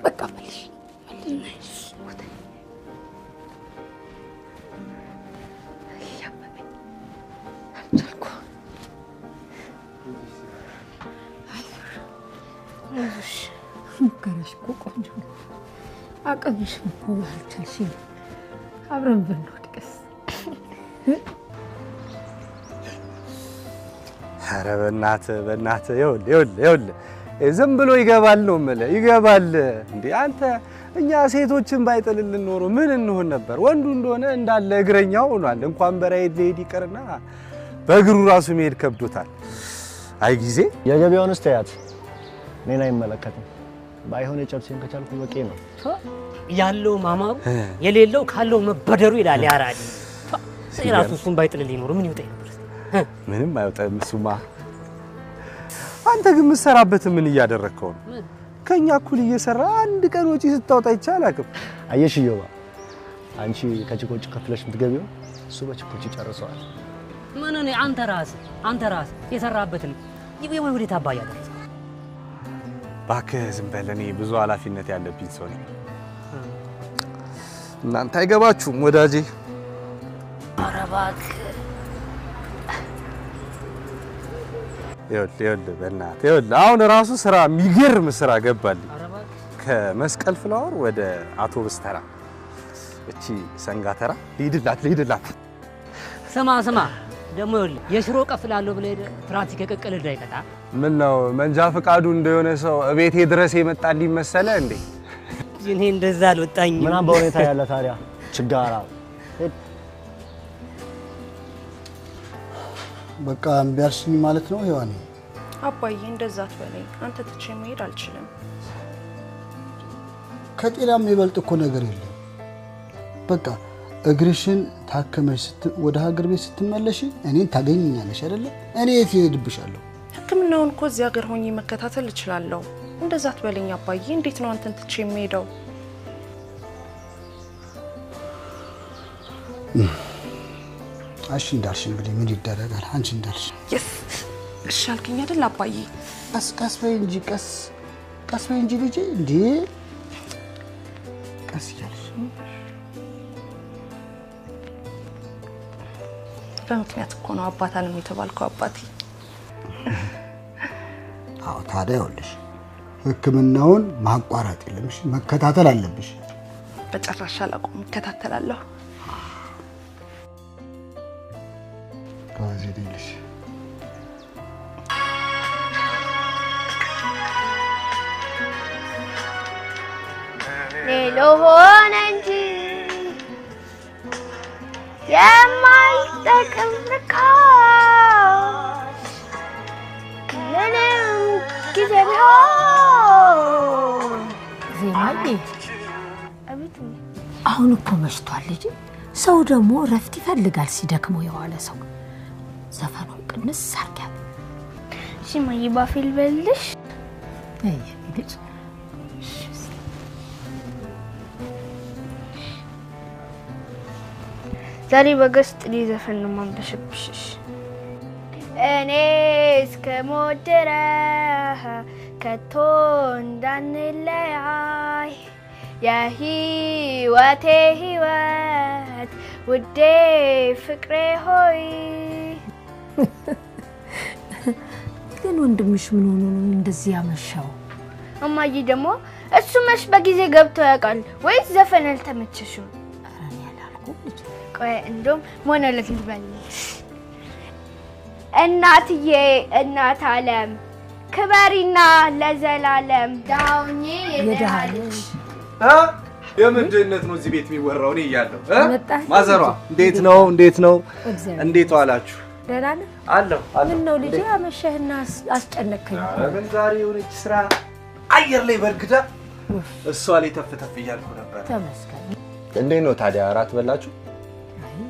በቃ መልሽ ሙከራሽ እኮ ቆንጆ ነው አቀብሽ እኮ አልቻልሽ አብረን ብንወድቅስ ኧረ በእናትህ ይኸውልህ ዝም ብሎ ይገባል ነው የምልህ ይገባል እንዴ አንተ እኛ ሴቶችን ባይጥልልን ኖሮ ምን እንሆን ነበር ወንዱ እንደሆነ እንዳለ እግረኛው ሆኗል እንኳን በራይድ ሌዲ ቀርና በእግሩ ራሱ መሄድ ከብዶታል አይ ጊዜ የገበያውን እስታያት እኔን አይመለከትም ባይሆን የጨብሴን ከቻልኩ በቂ ነው ያለው ማማሩ የሌለው ካለው መበደሩ ይላል ያራዲ ራሱ እሱን ባይጥልልኝ ኖሮ ምን ይወጣ ነበር ምንም አይወጣም እሱማ አንተ ግን ምሰራበት ምን እያደረከው ነው ከኛ እኩል እየሰራ አንድ ቀን ወጪ ስታወጣ ይቻላልከም አየሽየዋ አንቺ ከጭቆጭ ከፍለሽ ምትገቢው እሱ በጭቆጭ ጨርሰዋል ምን ነው አንተ ራስ የሰራበትን ይገው ወደ ታባያ ደረሰ ባክህ ዝም በለኔ ብዙ ኃላፊነት ያለብኝ ሰው ነኝ እናንተ አይገባችሁም ወዳጄ አረባክ ይኸውልህ በእናትህ አሁን ራሱ ስራ የሚገርም ስራ ገባልኝ ከመስቀል ፍላወር ወደ አውቶቡስ ተራ እቺ ሰንጋተራ ሊድላት ስማ ደሞ የሽሮ ቀፍላለሁ ብለ ትራፊክ የቀቀለ እንዳይቀጣ ምን ነው መንጃ ፈቃዱ እንደሆነ ሰው እቤቴ ድረስ የመጣልኝ መሰለ እንዴ እኔ እንደዛ አልወጣኝ ምናም በሁኔታ ያለ ታዲያ ችጋራ በቃ እምቢያልሽኝ ማለት ነው ሄዋኔ አባዬ እንደዛ አትበለኝ አንተ ትቼ መሄድ አልችልም ከጤናም ይበልጥ እኮ ነገር የለም በቃ እግርሽን ታከመሽ ወደ ሀገር ቤት ስትመለሺ እኔን ታገኝኛለሽ አይደለ እኔ የት ሄድብሻለሁ ህክምናውን እኮ እዚህ ሀገር ሆኜ መከታተል እችላለሁ እንደዛ አትበለኝ አባዬ እንዴት ነው አንተን ትቼ የምሄደው እሺ እንዳልሽ እንግዲህ ምን ይደረጋል አንቺ እንዳልሽ እሺ አልከኝ አይደል አባዬ ቀስ በይ እንጂ ቀስ በይ እንጂ ልጄ እንዴ ቀስ ያልሽ በምክንያት እኮ ነው አባታንም የተባልከው አባቴ አዎ ታዲያ ይኸውልሽ ህክምናውን ማቋረጥ የለምሽ መከታተል አለብሽ በጨራሽ አላቆም እከታተላለሁ ከዚህ ልጅ ሌሎ ሆነ እንጂ የማይጠቅም ርካሽ ምንም ጊዜ ቢሆን ዜማዬ አቤት አሁን እኮ መሽቷል ልጅ ሰው ደግሞ ረፍት ይፈልጋል ሲደክመው የዋለ ሰው ዘፈኑን ቅንስ አርጋት ሲማይ ባፊል በልሽ አይ ልጅ ዛሬ በገስት ሊዘፈን ነው ማንበሽብሽ እኔ እስከሞት ድረስ ከቶ እንዳንለያይ የህይወቴ ህይወት ውዴ ፍቅሬ ሆይ ግን ወንድምሽ ምን ሆኖ ነው እንደዚህ ያመሻው እማዬ ደግሞ እሱ መሽ በጊዜ ገብቶ ያውቃል ወይስ ዘፈን አልተመቸሽም አራን ያላልኩ ልጅ ቆይ እንደም ሞኖሎግ ልበልሽ እናትዬ እናት ዓለም ክበሪና ለዘላለም ዳውኜ የደሃልሽ የምንድነት ነው እዚህ ቤት የሚወራው እኔ እያለሁ ማዘሯ እንዴት ነው እንዴት ዋላችሁ ደህና ነህ አለሁ ምን ነው ልጅ አመሸህና አስጨነከኝ ምን ዛሬ የሆነች ስራ አየር ላይ በርግዳ እሷ ላይ ተፍተፍ እያልኩ ነበር ተመስገን እንዴት ነው ታዲያ አራት በላችሁ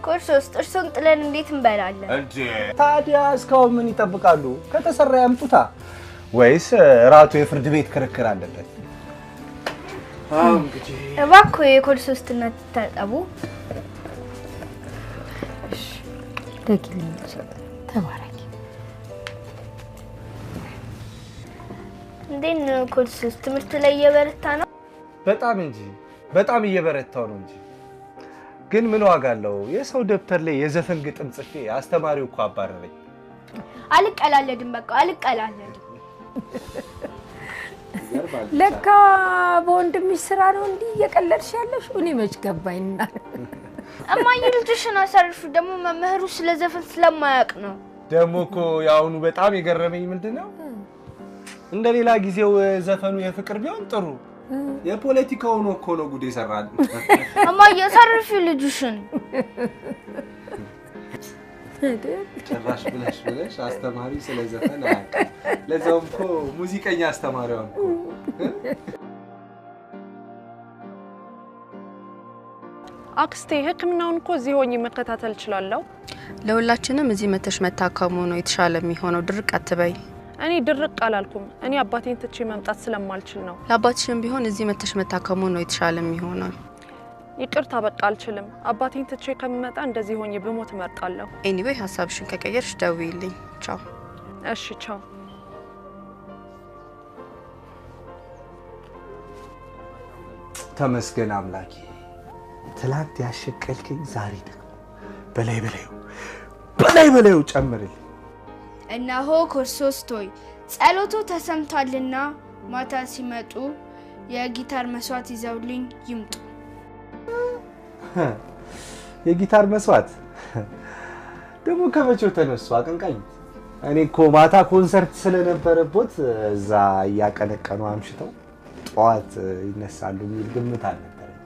ቁርስ ጥርሱን ጥለን እንዴት እንበላለን እንዴ ታዲያ እስካሁን ምን ይጠብቃሉ ከተሰራ ያምጡታ ወይስ ራቱ የፍርድ ቤት ክርክር አለበት እንግዲህ እባክዎ የቁርስ ውስጥና ተጠቡ ደግልኝ ተባረኪ እንዴት ነው ኮርስ ትምህርት ላይ እየበረታ ነው? በጣም እንጂ በጣም እየበረታው ነው እንጂ። ግን ምን ዋጋ አለው? የሰው ደብተር ላይ የዘፈን ግጥም ጽፌ አስተማሪው እኮ አባረረኝ። አልቀላለድም በቃ አልቀላለድም። ለካ በወንድምሽ ስራ ነው እንዲህ እየቀለድሽ ያለሽ? እኔ መች ገባኝና። እማዬ ልጅሽን አሳርፉ። ደግሞ መምህሩ ስለ ዘፈን ስለማያውቅ ነው። ደግሞ እኮ ያውኑ በጣም የገረመኝ ምንድነው? እንደሌላ ጊዜው ዘፈኑ የፍቅር ቢሆን ጥሩ፣ የፖለቲካው ነው እኮ ነው ጉድ ይሰራል። እማዬ አሳርፉ ልጅሽን። ጭራሽ ብለሽ አስተማሪ ስለ ዘፈን አያውቅም። ለዛውም እኮ ሙዚቀኛ አስተማሪዋ እኮ። አክስቴ ህክምናውን እኮ እዚህ ሆኜ መከታተል እችላለሁ። ለሁላችንም እዚህ መተሽ መታከሙ ነው የተሻለ የሚሆነው። ድርቅ አትበይ። እኔ ድርቅ አላልኩም። እኔ አባቴን ትቼ መምጣት ስለማልችል ነው። ለአባትሽም ቢሆን እዚህ መተሽ መታከሙ ነው የተሻለ የሚሆነው። ይቅርታ በቃ አልችልም። አባቴን ትቼ ከመጣ እንደዚህ ሆኜ በሞት እመርጣለሁ። ኤኒዌይ ሐሳብሽን ከቀየርሽ ደውይልኝ። ቻው። እሺ ቻው። ተመስገን አምላኬ። ትላንት ያሸቀልከኝ ዛሬ ደግሞ በላይ ጨምርልኝ። እነሆ ክርስቶስ ጸሎቱ ተሰምቷልና ማታ ሲመጡ የጊታር መስዋዕት ይዘውልኝ ይምጡ። የጊታር መስዋዕት ደግሞ ከመቼው ተነሱ አቀንቃኝ? እኔ እኮ ማታ ኮንሰርት ስለነበረበት እዛ ያቀነቀኑ አምሽተው ጧት ይነሳሉ የሚል ግምት አልነበረኝ።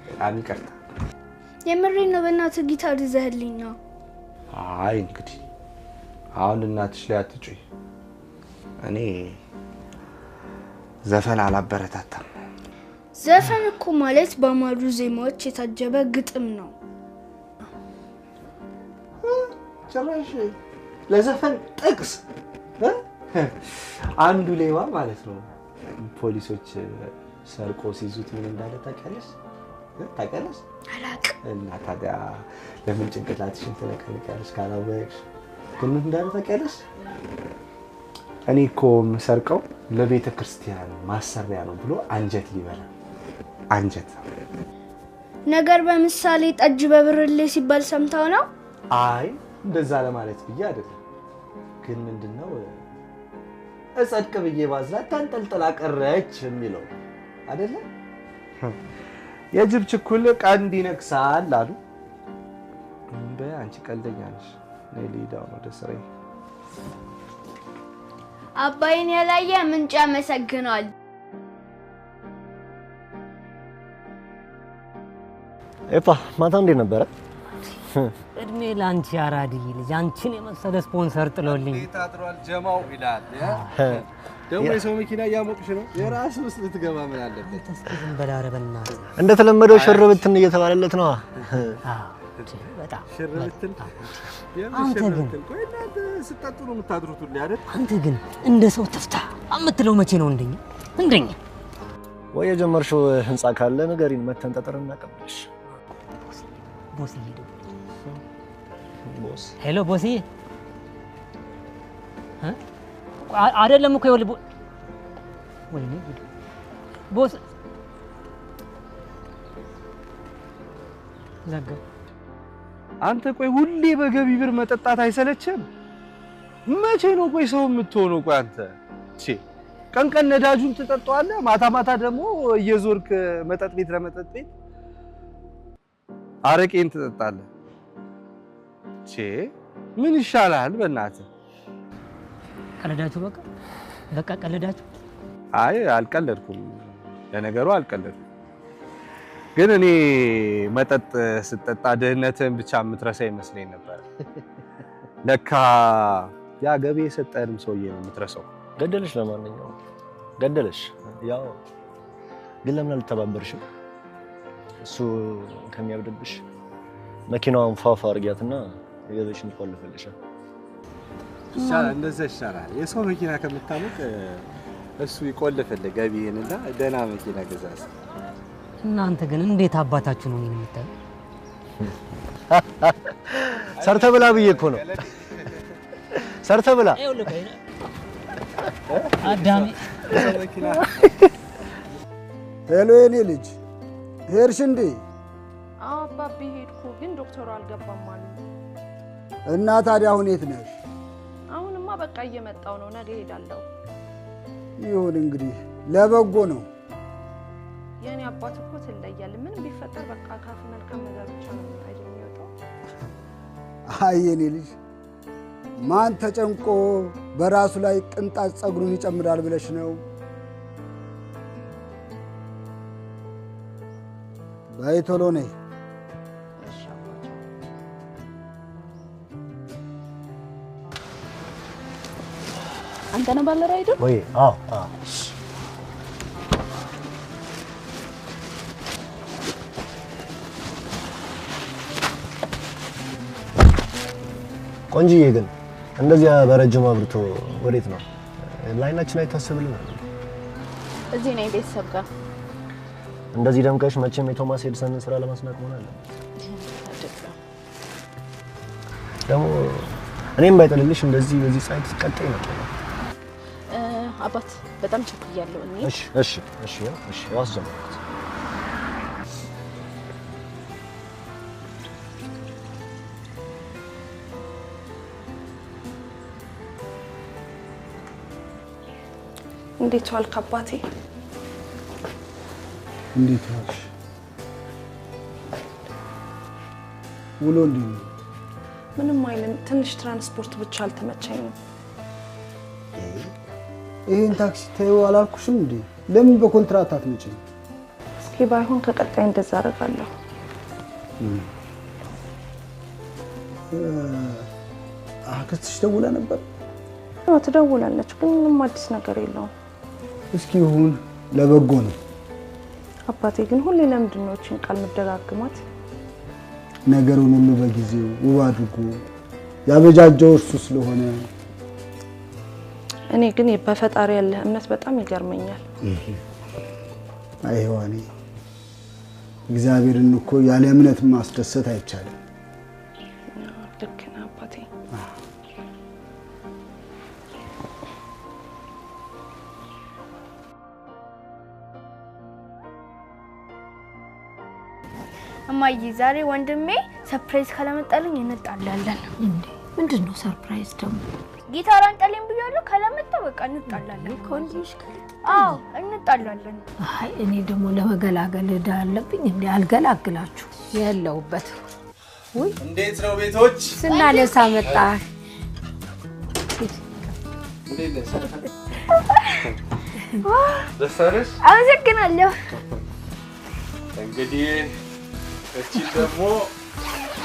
በጣም ይቅርታ። የምሬን ነው። በእናትህ ጊታር ይዘህልኝ ነው? አይ እንግዲህ አሁን እናትሽ ላይ አትጩይ። እኔ ዘፈን አላበረታታም። ዘፈን እኮ ማለት በአማሩ ዜማዎች የታጀበ ግጥም ነው። ጭራሽ ለዘፈን ጥቅስ አንዱ ሌባ ማለት ነው። ፖሊሶች ሰርቆ ሲይዙት ምን እንዳለ ታውቂያለሽ? አላውቅም። እና ታዲያ ለምን ጭንቅላትሽን ትነቀንቂያለሽ ካላወቅሽ? ግን ምን እንዳለ ታውቂያለሽ? እኔ እኮ የምሰርቀው ለቤተ ክርስቲያን ማሰሪያ ነው ብሎ አንጀት ሊበላ አንጀት ነገር በምሳሌ ጠጅ በብርሌ ሲባል ሰምታው ነው? አይ እንደዛ ለማለት ብዬ አይደለም። ግን ምንድነው እጸድቅ ብዬ ባዝላት ተንጠልጥላ ቀረች የሚለው አይደለ? የጅብ ችኩል ቀንድ ይነክሳል አሉ። በአንቺ ቀልደኛ ነሽ። ነይ ልሂዳው ነው ደስረኝ። አባይን ያላየ ምንጭ ያመሰግናል። ኤፓ ማታ እንዴት ነበረ? እድሜ ላንቺ አራድዬ ልጅ፣ አንቺን የመሰለ ስፖንሰር ጥሎልኝ ታጥሯል ጀማው ይላል። ደግሞ የሰው መኪና ያሞቅሽ ነው። የራስ ውስጥ ልትገባ ምን አለበት? ተስከም በላረበና እንደተለመደው ሽርብትን እየተባለለት ነው። በጣም ሽርብትን አንተ ግን ቆይ እናንተ ስጠጡ ነው የምታድሩት ሁሉ አይደል? አንተ ግን እንደ ሰው ተፍታ አምትለው መቼ ነው እንደኛ ወይ የጀመርሽው ህንጻ ካለ ንገሪን፣ መተን ጠጠር እናቀብልሽ። ቦስ ይሄዱ ቦስ ሄሎ ቦስ አይደለም እኮ ይወል ወይኔ ቦስ ዘጋ። አንተ ቆይ ሁሌ በገቢ ብር መጠጣት አይሰለችም? መቼ ነው ቆይ ሰው የምትሆነው? ቆይ አንተ ቀን ቀን ነዳጁን ትጠጣዋለህ፣ ማታ ማታ ደግሞ እየዞርክ መጠጥ ቤት ለመጠጥ ቤት አረቄን ትጠጣለህ። ምን ይሻላል በእናትህ? ቀለዳችሁ በቃ ቀለዳችሁ። አይ አልቀለድኩም፣ ለነገሩ አልቀለድኩም። ግን እኔ መጠጥ ስጠጣ ድህነትን ብቻ የምትረሳ ይመስለኝ ነበር። ለካ ያ ገቢ የሰጠንም ሰውዬ ነው የምትረሳው። ገደለሽ፣ ለማንኛውም ገደለሽ። ያው ግን ለምን አልተባበርሽም? እሱ ከሚያብድብሽ መኪናውን ፋፋ አርጊያትና የገበሽን ቆልፈልሻል። ይሻላል፣ እንደዛ ይሻላል። የሰው መኪና ከምታመቅ እሱ ይቆልፈልህ ገቢህንና ደህና መኪና ገዛስ። እናንተ ግን እንዴት አባታችሁ ነው የምታዩ? ሰርተ ብላ ብዬ እኮ ነው። ሰርተ ብላ አዳሚ መኪና ሄሎ የኔ ልጅ ሄድሽ እንዴ? አዎ አባቢ ሄድኩ፣ ግን ዶክተሩ አልገባም አሉ። እና ታዲያ አሁን የት ነሽ? አሁንማ በቃ እየመጣው ነው፣ ነገ ሄዳለሁ። ይሁን እንግዲህ ለበጎ ነው። የኔ አባት እኮ ትለያል። ምን ቢፈጠር በቃ ካፍ መልካም ነገር ብቻ ነው አይደል የሚወጣው? አይ የኔ ልጅ ማን ተጨንቆ በራሱ ላይ ቅንጣት ጸጉሩን ይጨምራል ብለሽ ነው? በይ ቶሎ ነይ። እሺ አባቴ። አንተ ነህ ባለ ራይዱ? ወይ አዎ ቆንጂዬ ግን እንደዚያ በረጅሙ አብርቶ ወዴት ነው? ላይናችን አይታሰብልንም። እዚህ ነው ቤተሰብ ጋር እንደዚህ ደምቀሽ መቼም የቶማስ ኤዲሰንን ስራ ለማስናቅ ሆነ አለ። ደግሞ እኔም ባይጠልልሽ እንደዚህ በዚህ ሳይት ቀጣይ ነው። አባት በጣም ቸኩያለሁ እኔ። እሺ ዋስ ጀመርኩት። እንዴት ዋልክ አባቴ? እንዴት ዋልሽ? ውሎ እንዴት ነው? ምንም አይልም። ትንሽ ትራንስፖርት ብቻ አልተመቸኝም። ይሄን ታክሲ ተይው አላልኩሽም እንዴ? ለምን በኮንትራት አትመጪም? እስኪ ባይሆን ከቀጣይ እንደዛ አደርጋለሁ። አክስትሽ ደውላ ነበር? አዎ ትደውላለች፣ ግን ምንም አዲስ ነገር የለውም። እስኪ ይሁን ለበጎ ነው። አባቴ ግን ሁሌ ለምንድን ነው እቺን ቃል መደጋግማት? ነገሩን ሁሉ በጊዜው ውብ አድርጎ ያበጃጀው እርሱ ስለሆነ። እኔ ግን በፈጣሪ ያለ እምነት በጣም ይገርመኛል። አይዋኔ እግዚአብሔርን እኮ ያለ እምነት ማስደሰት አይቻልም። ልክ ነህ አባቴ። እማዬ ዛሬ ወንድሜ ሰርፕራይዝ ካላመጣልኝ እንጣላለን። እንዴ ምንድነው ሰርፕራይዝ ደግሞ? ጊታር አንጠልኝ ብያለሁ። ካላመጣ በቃ እንጣላለን። ኮንዲሽ አዎ እንጣላለን። አይ እኔ ደግሞ ለመገላገል እዳ አለብኝ። እንዴ አልገላግላችሁ ያለውበት። ወይ እንዴት ነው ቤቶች? ስናነሳ መጣ። ደስ አለሽ? አመሰግናለሁ። እንግዲህ እቺ ደግሞ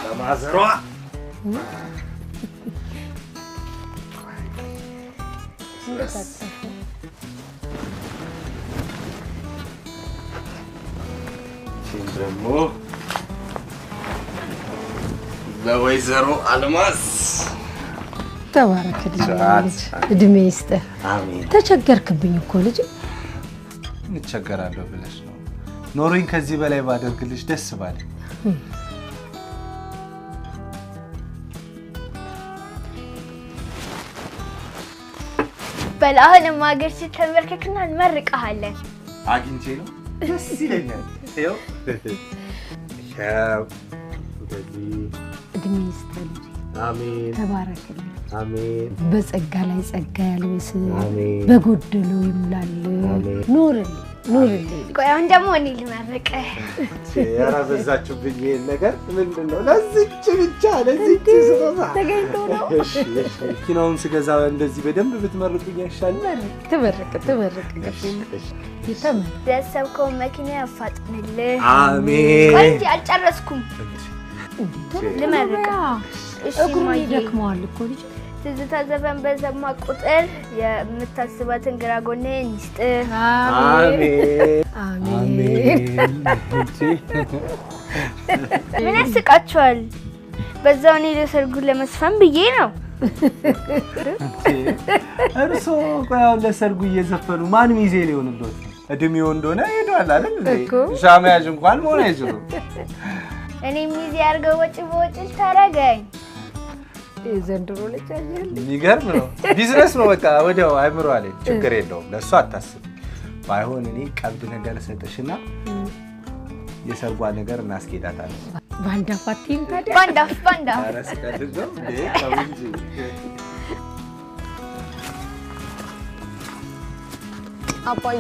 ለማዘሯ ደግሞ ለወይዘሮ አልማዝ ተባረክልኝ። እድሜ ይስጥህ። አሜን። ተቸገርክብኝ እኮ ልጅ። እንቸገራለሁ ብለሽ ነው? ኖሮኝ ከዚህ በላይ ባደርግልሽ ደስ ባለኝ። በላህን ማገር ሲተመርከክና እንመርቀሃለን። አግኝቼ ነው ደስ ይለኛል። ይኸው እድሜ ይስጥህ ልጅ። አሜን። ተባረክልኝ። አሜን። በጸጋ ላይ ጸጋ ያልብስ፣ አሜን። በጎደለው ይሙላል። ኑርልኝ ኑርልኝ። ቆይ አሁን ደግሞ እኔ ልመርቅህ። ኧረ በዛችሁብኝ ይሄን ነገር ምንድነው? ለዚች ብቻ ለዚች ስጦታ ተገኝቶ ነው። እሺ መኪናውን ስገዛ እንደዚህ በደንብ ብትመርቁኝ አይሻልም? ትመርቅ ይተመር። ያሰብከውን መኪና ያፋጥንልህ። አሜን። ቆይ እንጂ አልጨረስኩም። ልመርቅ። እሺ እግሩ ማዬ ይደክመዋል እኮ ልጅ። ትዝታ ዘፈን በሰማ ቁጥር የምታስባትን ግራ ጎንህን ይስጥህ። አሜን። አሜን። ምን ያስቃችኋል? በዛው እኔ ለሰርጉ ለመስፈን ብዬ ነው። እርሶ ቆይ አሁን ለሰርጉ እየዘፈኑ ማን ሚዜ ሊሆንልዎት ነው? እድሜው እንደሆነ ሄዷል አይደል እንዴ? ሻማያጅ እንኳን መሆን አይችሉም። እኔ ሚዜ አድርገው ወጪ በወጪ ታረገኝ። ዘንድሮ ልጅ አይደል የሚገርም ነው ቢዝነስ ነው በቃ ወዲያው አይምሮ አለኝ ችግር የለውም ለሱ አታስብ ባይሆን እኔ ቀብድ ነገር ሰጥሽና የሰርጓ ነገር እናስኬዳታለን ባንዳ ፋቲን ታዲያ ባንዳ አራስ ቀድዶ ከውንጂ አባዬ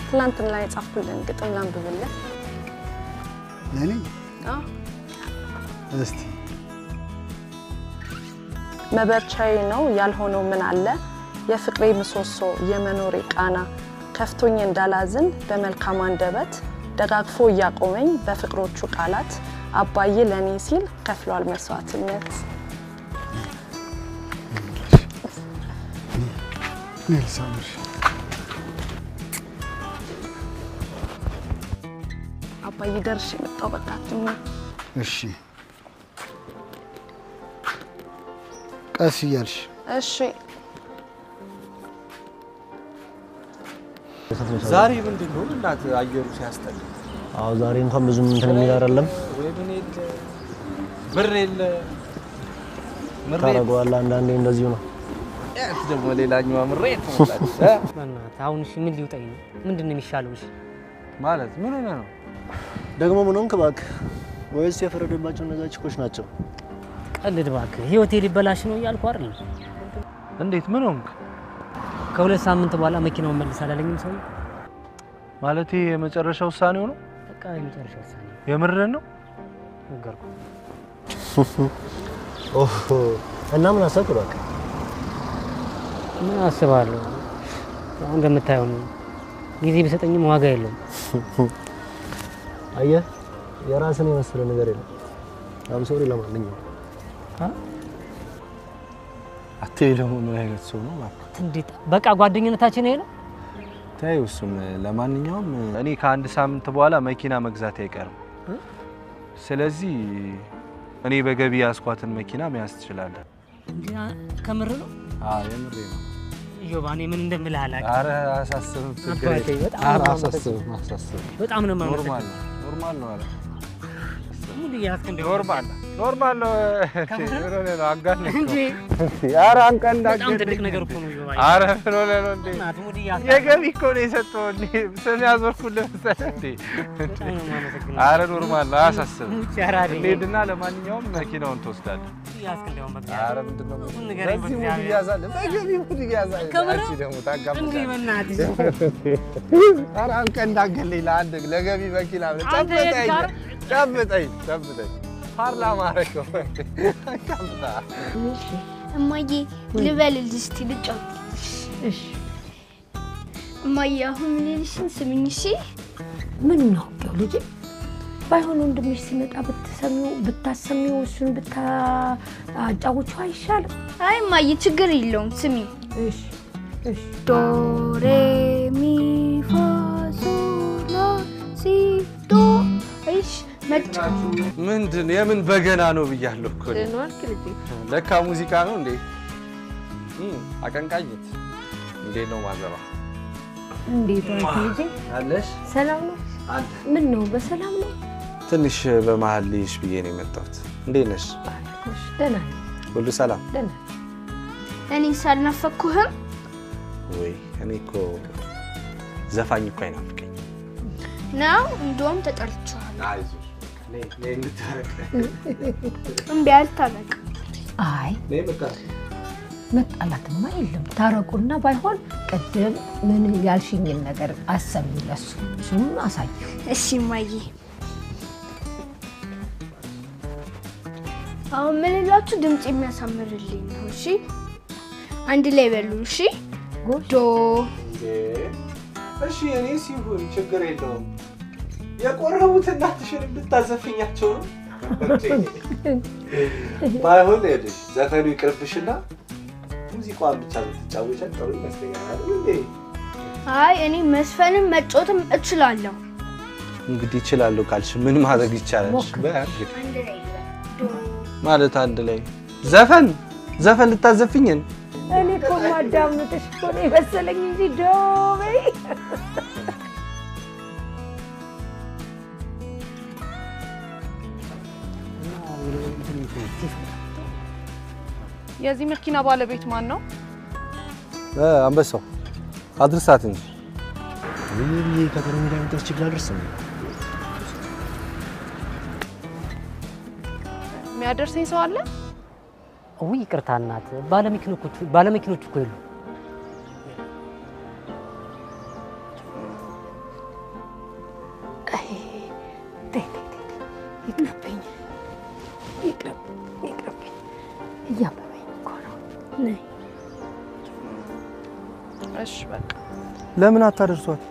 ትናንትና የጻፍኩልን ግጥም ላንብብልህ ለኔ አዎ እስቲ መበርቻዬ ነው ያልሆነው ምን አለ የፍቅሬ ምሰሶ የመኖሬ ቃና ከፍቶኝ እንዳላዝን በመልካም አንደበት ደጋግፎ ያቆመኝ በፍቅሮቹ ቃላት አባዬ ለኔ ሲል ከፍሏል መስዋዕትነት ኔልሳምሽ አባዬ ደርሽ መጣው በቃትም እሺ ቀስ እያልሽ እሺ ዛሬ ምንድነው እናት አየሩ ሲያስጠላ አዎ ዛሬ እንኳን ብዙም እንትን የሚል አይደለም ወይ ምን የለ ብር የለ ታረጋዋለህ አንዳንዴ እንደዚሁ ነው ያት ደግሞ ሌላኛው ምሬት ማለት በእናትህ አሁን እሺ ምን ሊውጠኝ ነው ምንድነው የሚሻለው እሺ ማለት ምን ሆነ ነው ደግሞ ምን ሆንክ እባክህ ወይስ የፈረደባቸው እነዛ ችኮች ናቸው ቀልድ እባክህ ህይወቴ ሊበላሽ ነው እያልኩ አይደል እንዴት ምን ሆንክ ከሁለት ሳምንት በኋላ መኪናውን መልስ አላለኝም ሰው ማለት የመጨረሻው ውሳኔው ነው በቃ የመጨረሻው ውሳኔ የምረን ነው ነገርኩ ኦሆ እና ምን አሰብክ እባክህ ምን አስባለሁ አሁን እንደምታየው ነው ጊዜ ቢሰጠኝም ዋጋ የለውም አየህ የራስን የመሰለ ነገር የለም አም ሶሪ ለማንኛውም አትይለው ምን አይነት ሰው ነው ማለት እንዴት በቃ ጓደኝነታችን ይሄ ነው ታዩ እሱም ለማንኛውም እኔ ከአንድ ሳምንት በኋላ መኪና መግዛት አይቀርም ስለዚህ እኔ በገቢ ያስኳትን መኪና መያዝ ትችላለህ ከምር ነው አዎ የምሬ ነው ዮባኔ ምን እንደምልህ አላውቅም አረ አሳስብም በጣም ነው ኖርማል ነው አለ ሙሉ ያስከ ኖርማል ነው አጋር ነው እንዴ ኧረ አንቀንዳ በጣም ትልቅ ነገር እኮ ነው ዮባኔ ኧረ ነው እንዴ የገቢ እኮ ነው የሰጠው እንዴ ስም ያዞርኩልህ እንዴ ኧረ ኖርማል ነው አያሳስብም እንሂድና ለማንኛውም መኪናውን ትወስዳለህ ያስከንደው በቃ ኧረ ምንድነው በዚህ ሙድ ይያዛል በገቢ ሙድ ይያዛል አንቺ ደግሞ ታጋብ እንዴ በእናትህ ኧረ አንቀንዳ ገለይ ለአንድ ለገቢ መኪና ጨብጠኝ ፓርላማ አረከው ካምታ እማዬ ልበልልሽ እስቲ ልጫወትልሽ እሺ እማዬ አሁን ምን ልሽን ስሚኝ እሺ ምን ነው ልጅ ባይሆን ወንድምሽ ሲመጣ ብታሰሚው እሱን ብታጫውቹ አይሻልም አይ እማዬ ችግር የለውም ስሚ እሺ ዶ ሬ ሚ ፋ ሶ ላ ሲ ዶ እሺ ምንድን የምን በገና ነው ብያለሁ እኮ ለካ ሙዚቃ ነው እንዴ አቀንቃኝት እንዴት ነው ማዘሯ እንዴት ነው ልጅ አለሽ ሰላም ነው ምን ነው በሰላም ነው ትንሽ በመሃል ልይሽ ብዬ ነው የመጣሁት እንዴት ነሽ ደህና ሁሉ ሰላም ደህና እኔ ሳልናፈኩህም ወይ እኔ እኮ ዘፋኝ እኮ አይናፍቀኝ ነው እንደውም ተጠርቻለሁ አይዞሽ ነይ እንድታረቅ እምቢ አልታረቅ አይ ነይ በቃ መጣላትማ የለም ታረቁና ባይሆን ቀደም ምን ያልሽኝን ነገር አሰሚለሱ እሱም አሳየው እሺ ማዬ አሁን ምን ልላችሁ ድምጽ የሚያሳምርልኝ ነው እሺ አንድ ላይ በሉ እሺ ዶ እሺ እኔ ሲሆን ችግር የለውም የቆረቡት እናትሽን ብታዘፍኛቸው ነው ባይሆን ሄድሽ ዘፈኑ ይቅርብሽና ሙዚቃውን ብቻ ብትጫወቻ ጥሩ ይመስለኛል አይደል እንዴ አይ እኔ መስፈንም መጫወትም እችላለሁ እንግዲህ እችላለሁ ካልሽ ምን ማድረግ ይቻላል ማለት አንድ ላይ ዘፈን ልታዘፍኝን እኔ እኮ ማዳምጥሽ እኮ ነው የመሰለኝ እንጂ ዶበይ የዚህ መኪና ባለቤት ማን ነው? አንበሳው አድርሳት እንጂ ይሄ ከበረኛ ላይ መጥተሽ ችግር አድርሰኝ የሚያደርሰኝ ሰው አለ? ውይ ይቅርታ እናት ባለመኪኖቹ እኮ የሉ ይቅርብኝ እያመመኝ እኮ ነው። ነይ እሺ በቃ ለምን አታደርሷት?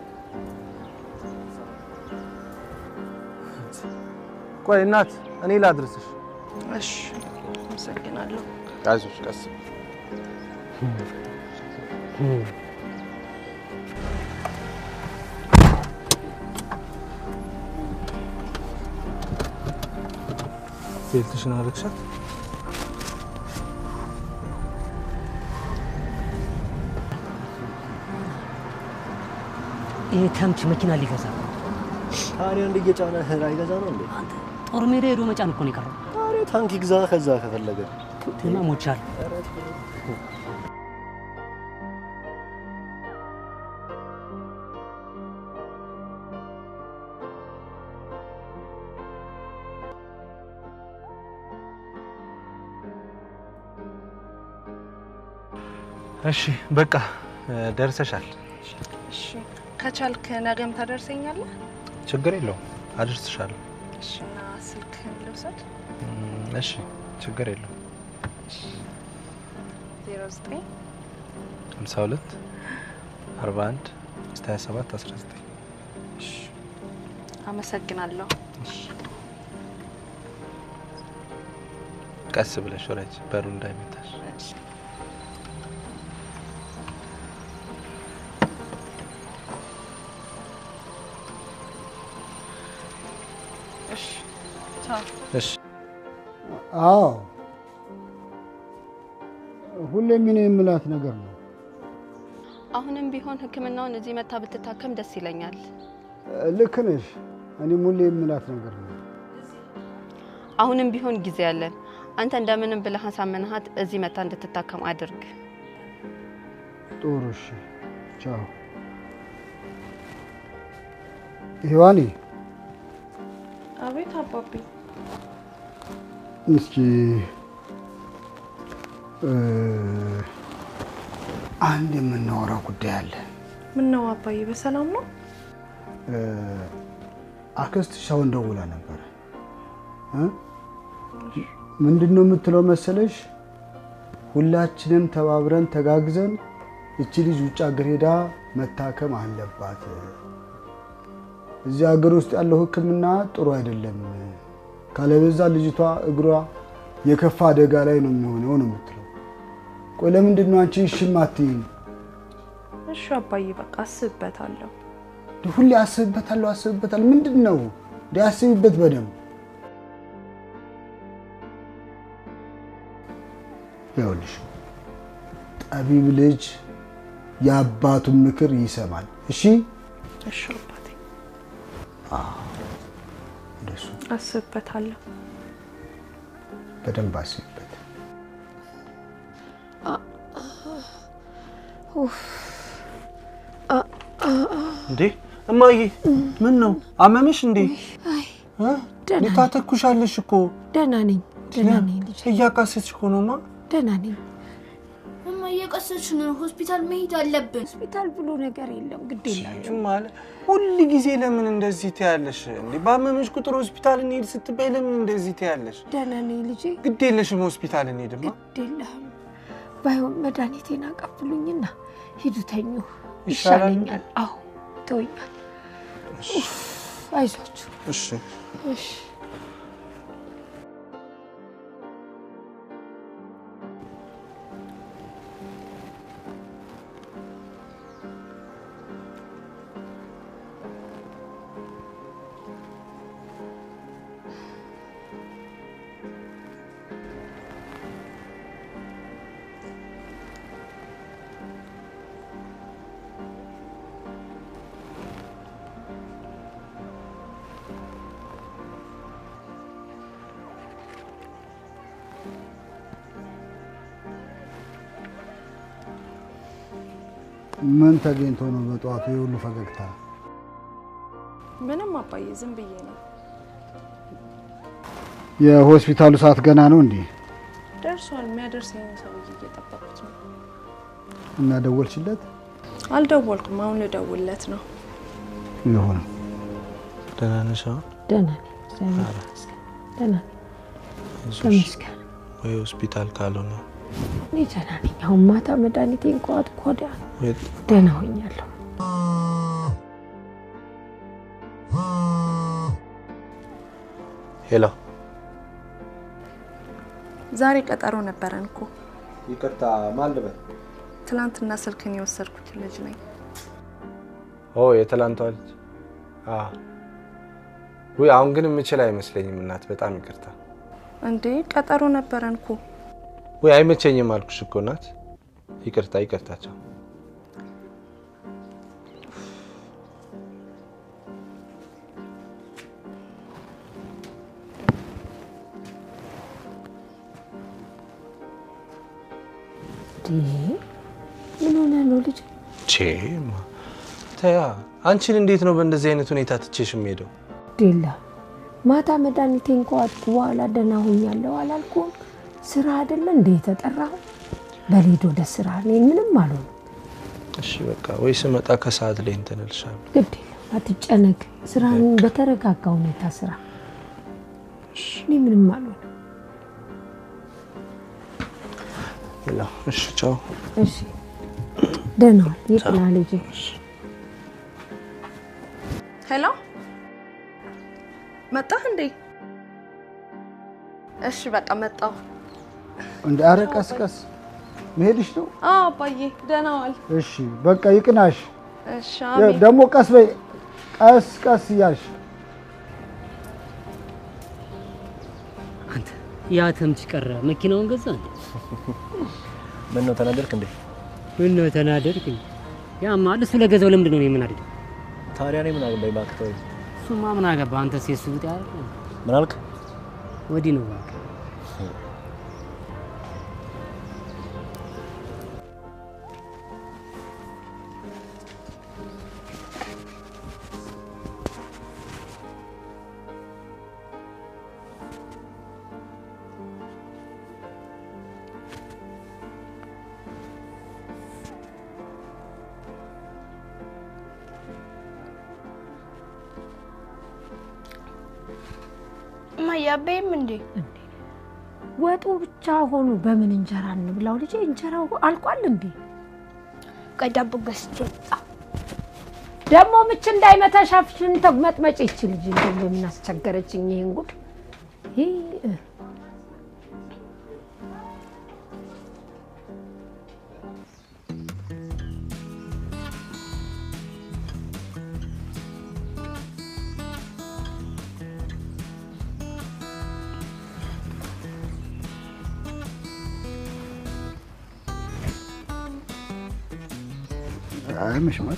ቆይ እናት እኔ ላድርስሽ። እሺ አመሰግናለሁ። አይዞሽ ቀስ ሴልትሽን አረግሻት? ይሄ ተምች መኪና ሊገዛ ታዲያ እንደየጫነ አይገዛ ነው እንዴ? ጦር ሜዳ ሄዶ መጫን እኮ ነው የቀረው። ታዲያ ታንክ ይግዛ ከዛ ከፈለገ ቴማ ሞቻል እሺ በቃ ደርሰሻል። እሺ ከቻልክ ነገም ታደርሰኛለህ? ችግር የለውም አደርስሻለሁ። እሺ እና ስልክህን ልውሰድ? እሺ ችግር የለውም። 09 52 41 27 19 እሺ አመሰግናለሁ። እሺ ቀስ ብለሽ ወራጅ በሩ እንዳይመታሽ። እሺ እሺ አዎ ሁሌም ምን የምላት ነገር ነው። አሁንም ቢሆን ህክምናውን እዚህ መታ ብትታከም ደስ ይለኛል። ልክ ነሽ። እኔም ሁሌ የምላት ነገር ነው። አሁንም ቢሆን ጊዜ ያለን አንተ እንደምንም ብለህ አሳመንሃት እዚህ መታ እንድትታከም አድርግ። ጥሩ እሺ ቻው። ሔዋኔ አቤት አባቢ። እስኪ አንድ የምናወራው ጉዳይ አለ። ምን ነው አባዬ በሰላም ነው? አክስትሽ አሁን ደውላ ነበር። ምንድነው የምትለው መሰለሽ? ሁላችንም ተባብረን ተጋግዘን እቺ ልጅ ውጭ ሀገር ሄዳ መታከም አለባት። እዚህ ሀገር ውስጥ ያለው ህክምና ጥሩ አይደለም። ካለበዛ ልጅቷ እግሯ የከፋ አደጋ ላይ ነው የሚሆነው ነው የምትለው። ቆይ ለምንድን ነው አንቺ እሺ ማትይኝ? እሺ አባዬ በቃ አስብበታለሁ። ሁሌ አስብበታለሁ ምንድነው? ዲያስብበት በደም ይኸውልሽ፣ ጠቢብ ልጅ የአባቱን ምክር ይሰማል። እሺ እሺ አባቴ። እንደሱ አስብበታለሁ። በደንብ አስብበት። እንዴ እማዬ ምን ነው አመመሽ እንዴ? አይ ደህና ታተኩሻለሽ እኮ። ደህና ነኝ ልጅ። እያቃሰች እኮ ነውማ። ደህና ነኝ እማ። እየቀሰች ነው። ሆስፒታል መሄድ አለብን። ሆስፒታል ብሎ ነገር የለም። ግድ የላችሁ ማለት ሁሉ ጊዜ ለምን እንደዚህ ትያለሽ እንዴ? ባመመሽ ቁጥር ሆስፒታል እንሂድ ስትባይ ለምን እንደዚህ ትያለሽ? ደህና ነኝ ልጄ። ግድ የለሽም ሆስፒታል እንሂድማ። ግድ የለህም። ባይሆን መድኃኒቴን አቀብሉኝና ሂዱ ተኙ። ይሻላል። አዎ ተወኛል። አይዟችሁ። እሺ እሺ ምን ተገኝቶ ነው በጠዋቱ የሁሉ ፈገግታ? ምንም አባዬ ዝም ብዬ ነው። የሆስፒታሉ ሰዓት ገና ነው እንዴ? ደርሷል። የሚያደርሰኝ ሰውዬ እየጠበቁት ነው። እና ደወልሽለት? አልደወልኩም። አሁን ልደውልለት ነው። ይሁን። ደህና ነሽ? ደህና ነኝ። ደህና ተመስገን። ወይ ሆስፒታል ካልሆነ እኔ ደህና ነኝ። አሁን ማታ መድኃኒቴን ከዋጥኩ ወዲያ ደህና ሆኛለሁ። ሄሎ፣ ዛሬ ቀጠሮ ነበረን እኮ። ይቅርታ ማን ልበል? ትላንትና ስልክን የወሰድኩት ልጅ ነኝ። የትላንቷ ልጅ? ወይ አሁን ግን የምችል አይመስለኝም እናት፣ በጣም ይቅርታ። እንዴ ቀጠሮ ነበረን እኮ። ወይ አይመቸኝም አልኩሽ እኮ እናት። ይቅርታቸው። ምን ሆነ ነው ልጅ? ተያ አንቺን እንዴት ነው በእንደዚህ አይነት ሁኔታ ትቼሽ የምሄደው? ዲላ ማታ መድኃኒቴን ከዋጥኩ በኋላ ደህና ሆኛለሁ አላልኩም? ስራ አይደለ እንዴ ተጠራው? በሊዶ ወደ ስራ ነኝ። ምንም አልሆነ። እሺ በቃ ወይ ስመጣ ከሰዓት ላይ እንትን እልሻለሁ። ግድ አትጨነቅ። ስራን በተረጋጋ ሁኔታ ስራ። እኔ ምንም አልሆነ። እሺ ቻው። እሺ ደህና ይቅና ልጅ። ሄሎ መጣህ እንዴ? እሺ በቃ መጣሁ። እንደ አረቀስቀስ መሄድሽ ነው? አባዬ ደህና ዋል። እሺ በቃ ይቅናሽ። እሺ አሜን። ደግሞ ቀስ በይ፣ ቀስ እያልሽ። አንተ ያ ተምች ቀረ መኪናውን ገዛ እንዴ? ምን ነው ተናደርክ እንዴ? ምን ነው ተናደርክ? ያማ እሱ ለገዛው ለምንድን ነው የምናደርገው? ታዲያ እኔ ምን አገባኝ ባክተው? እሱማ ምን አገባ አንተ ሲሱት ያለ ምን አልክ? ወዲህ ነው ባክ። ማያበይም እንዴ? ወጡ ብቻ ሆኖ በምን እንጀራ እንብላው ልጅ? እንጀራው አልቋል እንዴ? ቀዳቡ ገስቼ ደግሞ ምች እንዳይመታሻፍሽን ተመጥመጭ ይችል ልጅ እንደው ምን አስቸገረችኝ ይሄን ጉድ። مش مات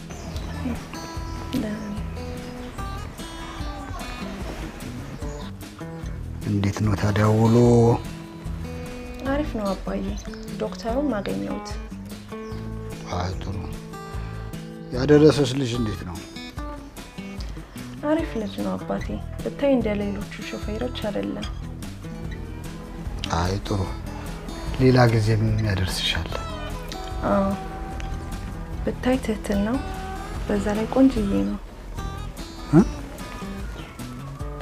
እንዴት ነው ታዲያ ውሎ? አሪፍ ነው አባዬ። ዶክተሩን ማገኘሁት። አይ ጥሩ። ያደረሰሽ ልጅ እንዴት ነው? አሪፍ ልጅ ነው አባቴ። ብታይ እንደ ሌሎቹ ሾፌሮች አይደለም። አይ ጥሩ። ሌላ ጊዜ ምን ያደርስሻል? ብታይ ትህትናው በዛ ላይ ቆንጅዬ ነው።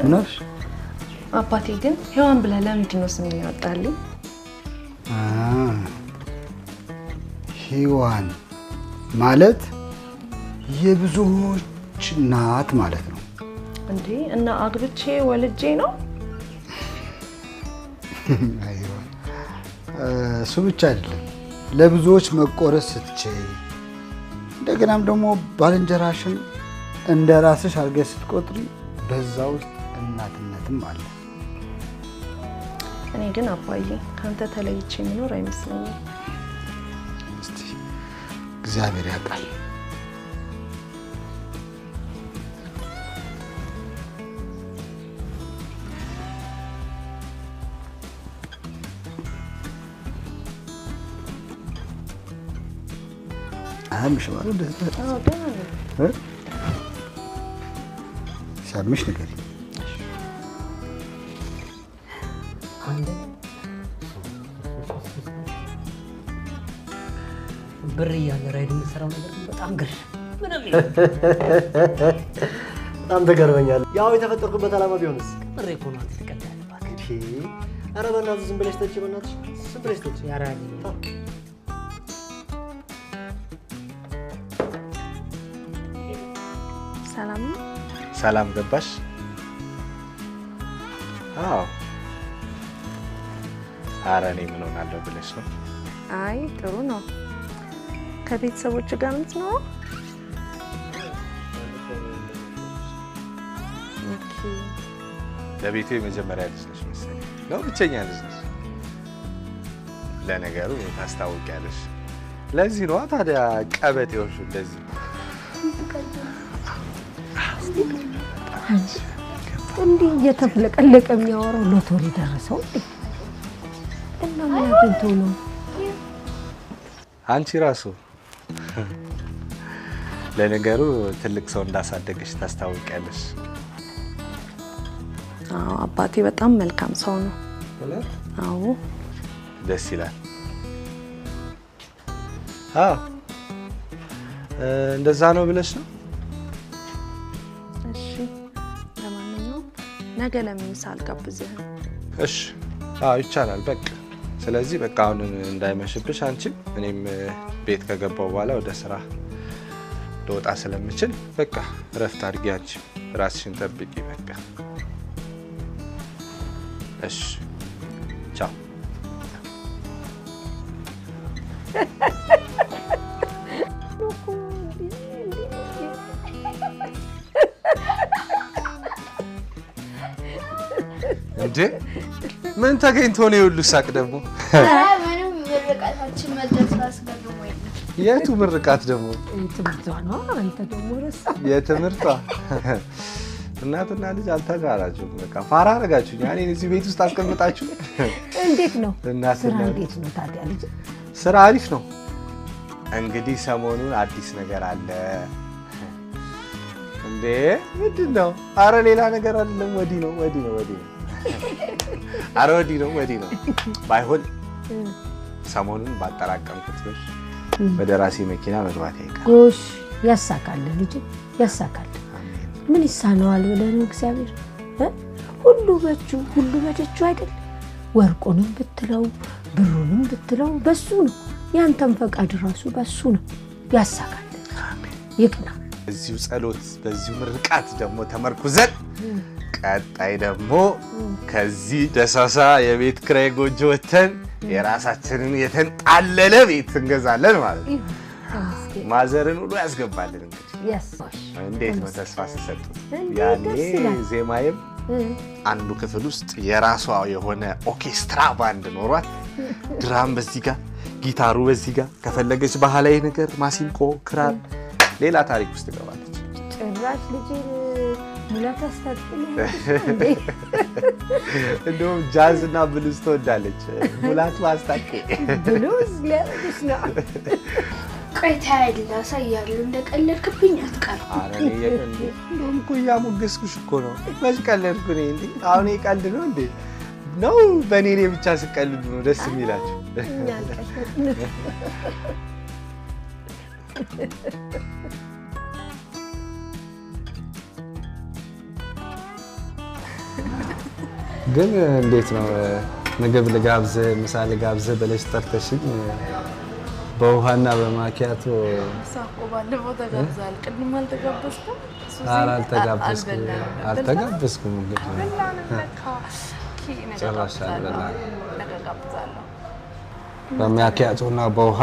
ምንሽ አባቴ ግን ሔዋን ብለህ ለምንድን ነው ስም ያወጣልኝ? ሔዋን ማለት የብዙዎች እናት ማለት ነው እንዴ? እና አግብቼ ወልጄ ነው? አይዋ እሱ ብቻ አይደለም፣ ለብዙዎች መቆረስ ስትችይ እንደገናም ደግሞ ባልንጀራሽን እንደራስሽ አድርገሽ ስትቆጥሪ በዛ ውስጥ እናትነትም አለ። እኔ ግን አባዬ ካንተ ተለይቼ ምኖር አይመስለኝም። እስቲ እግዚአብሔር ያውቃል። አያምሽ ማለት እንደዚህ ሲያምሽ ነገር ብር እያለ ራይድ የምትሰራው ነገር በጣም ግር ምንም በጣም ተገርመኛል። ያው የተፈጠርኩበት ዓላማ ቢሆንስ ብር እኮ ነው ትቀዳለህ። እሺ ኧረ በእናትህ ዝም ብለሽ ተጪ በእናትሽ ዝም ብለሽ ተጪ ያራዲ ሰላም ነው? ሰላም ገባሽ? አዎ። ኧረ እኔ ምን ሆናለሁ ብለሽ ነው? አይ ጥሩ ነው። ከቤተሰቦች ጋር የምትኖረው? ኦኬ። ለቤቱ የመጀመሪያ ልጅ ነሽ መሰለኝ። ነው ብቸኛ ልጅ ነሽ? ለነገሩ ታስታውቂያለሽ። ለዚህ ነው ታዲያ ቀበጥ ይወርሽ እንደዚህ እንዲህ እየተፍለቀለቀ የሚያወራው ሎተሪ ደረሰው እና ምን አግኝቶ ነው? አንቺ ራሱ ለነገሩ ትልቅ ሰው እንዳሳደገሽ ታስታውቂያለሽ። አዎ አባቴ በጣም መልካም ሰው ነው። አዎ ደስ ይላል። አዎ እንደዛ ነው ብለሽ ነው? እሺ ለማንኛውም ነገ ለምን ምሳ አልጋብዝህም? እሺ አዎ ይቻላል። በቃ ስለዚህ በቃ አሁን እንዳይመሽብሽ አንቺ እኔም ቤት ከገባው በኋላ ወደ ስራ ልወጣ ስለምችል በቃ እረፍት አድርጊ። አንቺ ራስሽን ጠብቂ በቃ። እሺ ቻው። እንዴ ምን ተገኝቶ ነው የሁሉ ሳቅ ደግሞ? ምንም ምርቃታችን መድረስ አስገርሞኝ ነው። የቱ ምርቃት ደግሞ? ትምህርቷ ነው። አንተ ደግሞ ረሳ። የትምህርቷ እናትና ልጅ አልተጋራችሁም። በቃ ፋራ አደረጋችሁኝ። እኔን እዚህ ቤት ውስጥ አስቀምጣችሁ። እንዴት ነው እናትና እንዴት ነው ታዲያ ልጅ? ስራ አሪፍ ነው። እንግዲህ ሰሞኑን አዲስ ነገር አለ። እንዴ ምንድን ነው? አረ ሌላ ነገር አይደለም። ወዲህ ነው። አረ ወዲህ ነው። ባይሆን ሰሞኑን ባጠራቀምኩት ብር ወደ ራሴ መኪና መግባት አይቀርም። ጎሽ ያሳካል ልጅ ያሳካል። ምን ይሳነዋል ብለህ ነው እግዚአብሔር ሁሉ በእጁ አይደል? ወርቁንም ብትለው ብሩንም ብትለው በሱ ነው። ያንተም ፈቃድ ራሱ በሱ ነው። ያሳካል። ይቅና። በዚሁ ጸሎት በዚሁ ምርቃት ደግሞ ተመርኩዘን ቀጣይ ደግሞ ከዚህ ደሳሳ የቤት ክራይ ጎጆ ወተን የራሳችንን የተንጣለለ ቤት እንገዛለን ማለት ነው። ማዘርን ሁሉ ያስገባልን እንግዲህ። እንዴት ነው ተስፋ ሲሰጡ? ያኔ ዜማዬም አንዱ ክፍል ውስጥ የራሷ የሆነ ኦርኬስትራ ባንድ ኖሯት ድራም በዚህ ጋር ጊታሩ በዚህ ጋር ከፈለገች ባህላዊ ነገር ማሲንቆ፣ ክራር ሌላ ታሪክ ውስጥ ገባለች። ጭራሽ ልጅ ሙላት አስታጥልኝ እንደውም ጃዝ እና ብሉዝ ትወዳለች። ሙላቱ አስታጥቂ ብሉዝ ለብስ ነው። ቆይ ታያለህ፣ አሳያለሁ። እንደቀለድክብኝ አትቀርም። ኧረ እኔ የቀልድ እንደውም እኮ እያሞገስኩሽ እኮ ነው። መች ቀለድኩ እኔ? እንዴ አሁን ቀልድ ነው እንዴ? ነው በእኔ ብቻ ስቀልዱ ነው ደስ የሚላችሁ? ግን እንዴት ነው ምግብ ልጋብዝህ ምሳ ልጋብዝህ ብለሽ ጠርተሽኝ በውሃና በማኪያቶ ሳቆ ባለፈው ተጋብዛል። ቅድም አልተጋበዝኩም? ኧረ አልተጋበዝኩም። እንግዲህ ጭራሽ አልበላም። በማኪያቶና በውሃ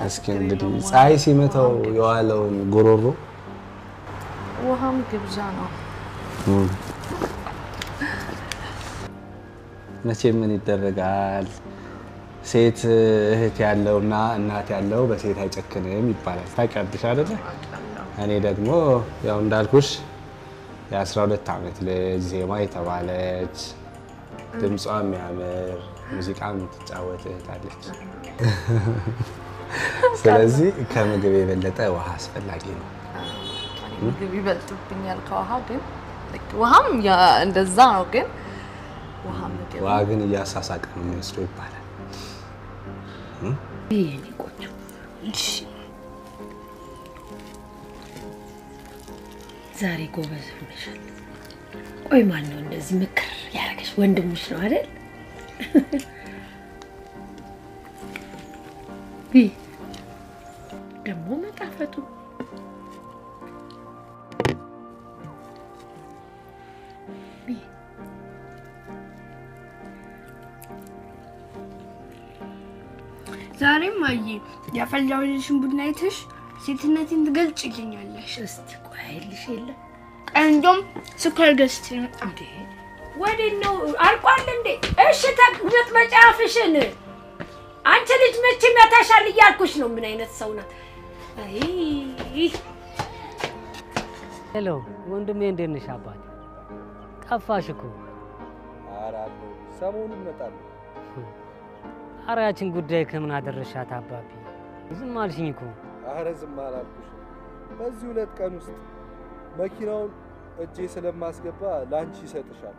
እስኪ እንግዲህ ፀሐይ ሲመታው የዋለውን ጉሮሮ ውሃም ግብዣ ነው። መቼም ምን ይደረጋል፣ ሴት እህት ያለውና እናት ያለው በሴት አይጨክንም ይባላል። ታውቂያለሽ አይደለ? እኔ ደግሞ ያው እንዳልኩሽ የ12 ዓመት ልጅ ዜማ የተባለች ድምጿ የሚያምር ሙዚቃ የምትጫወት እህት አለች። ስለዚህ ከምግብ የበለጠ ውሃ አስፈላጊ ነው። ምግብ ይበልጥብኛል ከውሃ ግን ውሃም እንደዛ ነው ግን ውሃ ግን እያሳሳቀ ነው የሚወስደው ይባላል። ይሄን ቆጭ እሺ ዛሬ ጎበዝ ሆነሻል። ቆይ ማን ነው እንደዚህ ምክር ያረጋሽ? ወንድምሽ ነው አይደል? ደግሞ መጣፈጡ ዛሬም አይ ያፈላውልሽን ቡና አይተሽ ሴትነቴን ትገልጭልኛለሽ። እስቲ ቆይልሽ የለ እንደውም ስኳር ገዝቼ እንዴ ወዴት ነው አልቋል እንዴ? እሺ ተግበት መጫፍሽን አንቺ ልጅ መቼ መታሻል እያልኩሽ ነው። ምን አይነት ሰው ናት? አይ ሄሎ ወንድሜ እንዴት ነሽ? አባቴ ጠፋሽ እኮ። ኧረ አለሁ ሰሞኑን እመጣለሁ። ኧረ ያችን ጉዳይ ከምን አደረሻት አባቢ? ዝም አልሽኝ እኮ። ኧረ ዝም አላልኩሽ። በዚህ 2 ቀን ውስጥ መኪናውን እጄ ስለማስገባ ላንቺ ይሰጥሻል።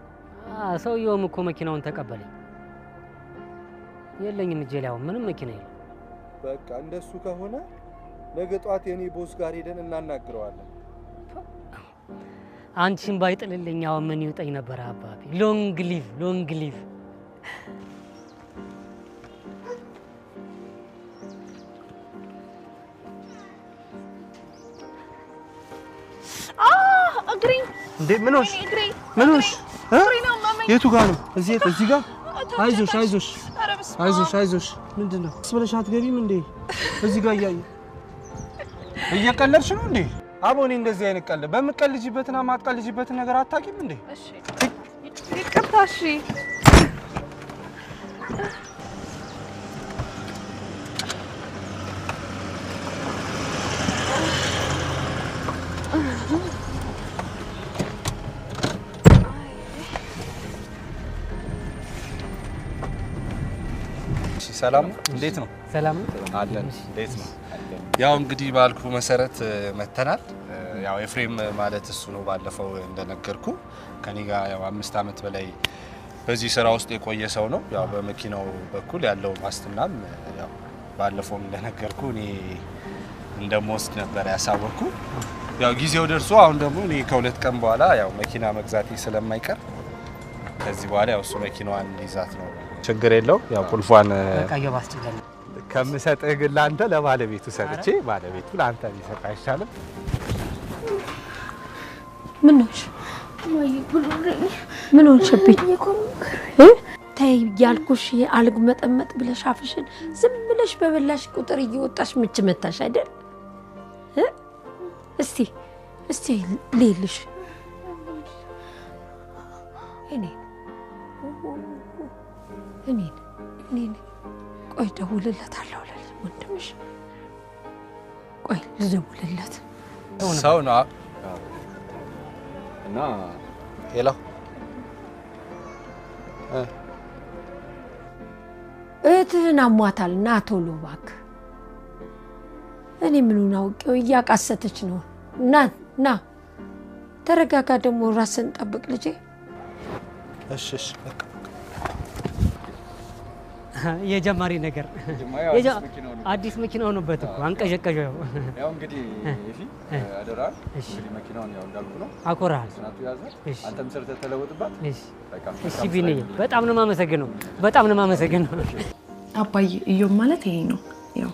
ሰውየውም እኮ መኪናውን ተቀበለኝ። የለኝም እጄ ላይ ምንም መኪና የለም። በቃ እንደሱ ከሆነ ነገ ጧት የኔ ቦስ ጋር ሄደን እናናግረዋለን። አንቺን ባይጥልልኝ ያው ምን ይውጠኝ ነበር አባቢ። ሎንግ ሊቭ እግሬ እንዴ ምን ሆነሽ? የቱ ጋር ነው? እዚህ ጋር? አይዞሽ ምንድነው? ስብለሽ አትገቢም እንዴ? እዚህ ጋር እየቀለድሽ ነው እንዴ? አቦኔ እንደዚህ አይነት ቀልድ በምትቀልጂበትና ማትቀልጂበትን ነገር አታውቂም እንዴ? እሺ ይቅርታ። እሺ ሰላም እንዴት ነው? ሰላም አለን። እንዴት ነው? ያው እንግዲህ ባልኩ መሰረት መተናል። ያው ኤፍሬም ማለት እሱ ነው። ባለፈው እንደነገርኩ ከኔ ጋር ያው 5 አመት በላይ በዚህ ስራ ውስጥ የቆየ ሰው ነው። ያው በመኪናው በኩል ያለው ዋስትናም ያው ባለፈው እንደነገርኩ እኔ እንደምወስድ ነበር ያሳወቅኩ። ያው ጊዜው ደርሶ አሁን ደግሞ እኔ ከ2 ቀን በኋላ ያው መኪና መግዛቴ ስለማይቀር ከዚህ በኋላ ያው እሱ መኪናዋን እንዲይዛት ነው። ችግር የለው። ያው ቁልፏን ቀየው አስጨጋለ ከምሰጥህ ግን ላንተ ለባለቤቱ ሰጥቼ ባለቤቱ ላንተ ቢሰጥ አይሻልም? ምን ነው ምን ሆንሽብኝ? ተይ ያልኩሽ አልግመጠመጥ ብለሽ አፍሽን ዝም ብለሽ በበላሽ ቁጥር እየወጣሽ ምች መታሽ አይደል? እስቲ ልልሽ እኔ ቆይ ደውልለታለሁ ወንድምሽ። ቆይ ልደውልለት። ሰው ነው እና ሄሎ እህትህን አሟታል ና ቶሎ እባክህ። እኔ ምኑን አውቄው እያቃሰተች ነው። ና ተረጋጋ። ደግሞ ራስን ጠብቅ ልጄ። እሺ በቃ የጀማሪ ነገር አዲስ መኪና ሆነበት እኮ አንቀዠቀዠው። ያው እንግዲህ እሺ አደራ እንግዲህ መኪናውን ያው እንዳልኩ ነው አኮራል። እሺ አንተም ሰርተህ ተለወጥባት። እሺ ቢኒ በጣም ነው የማመሰግነው። አባዬ እዮብ ማለት ይሄ ነው። ያው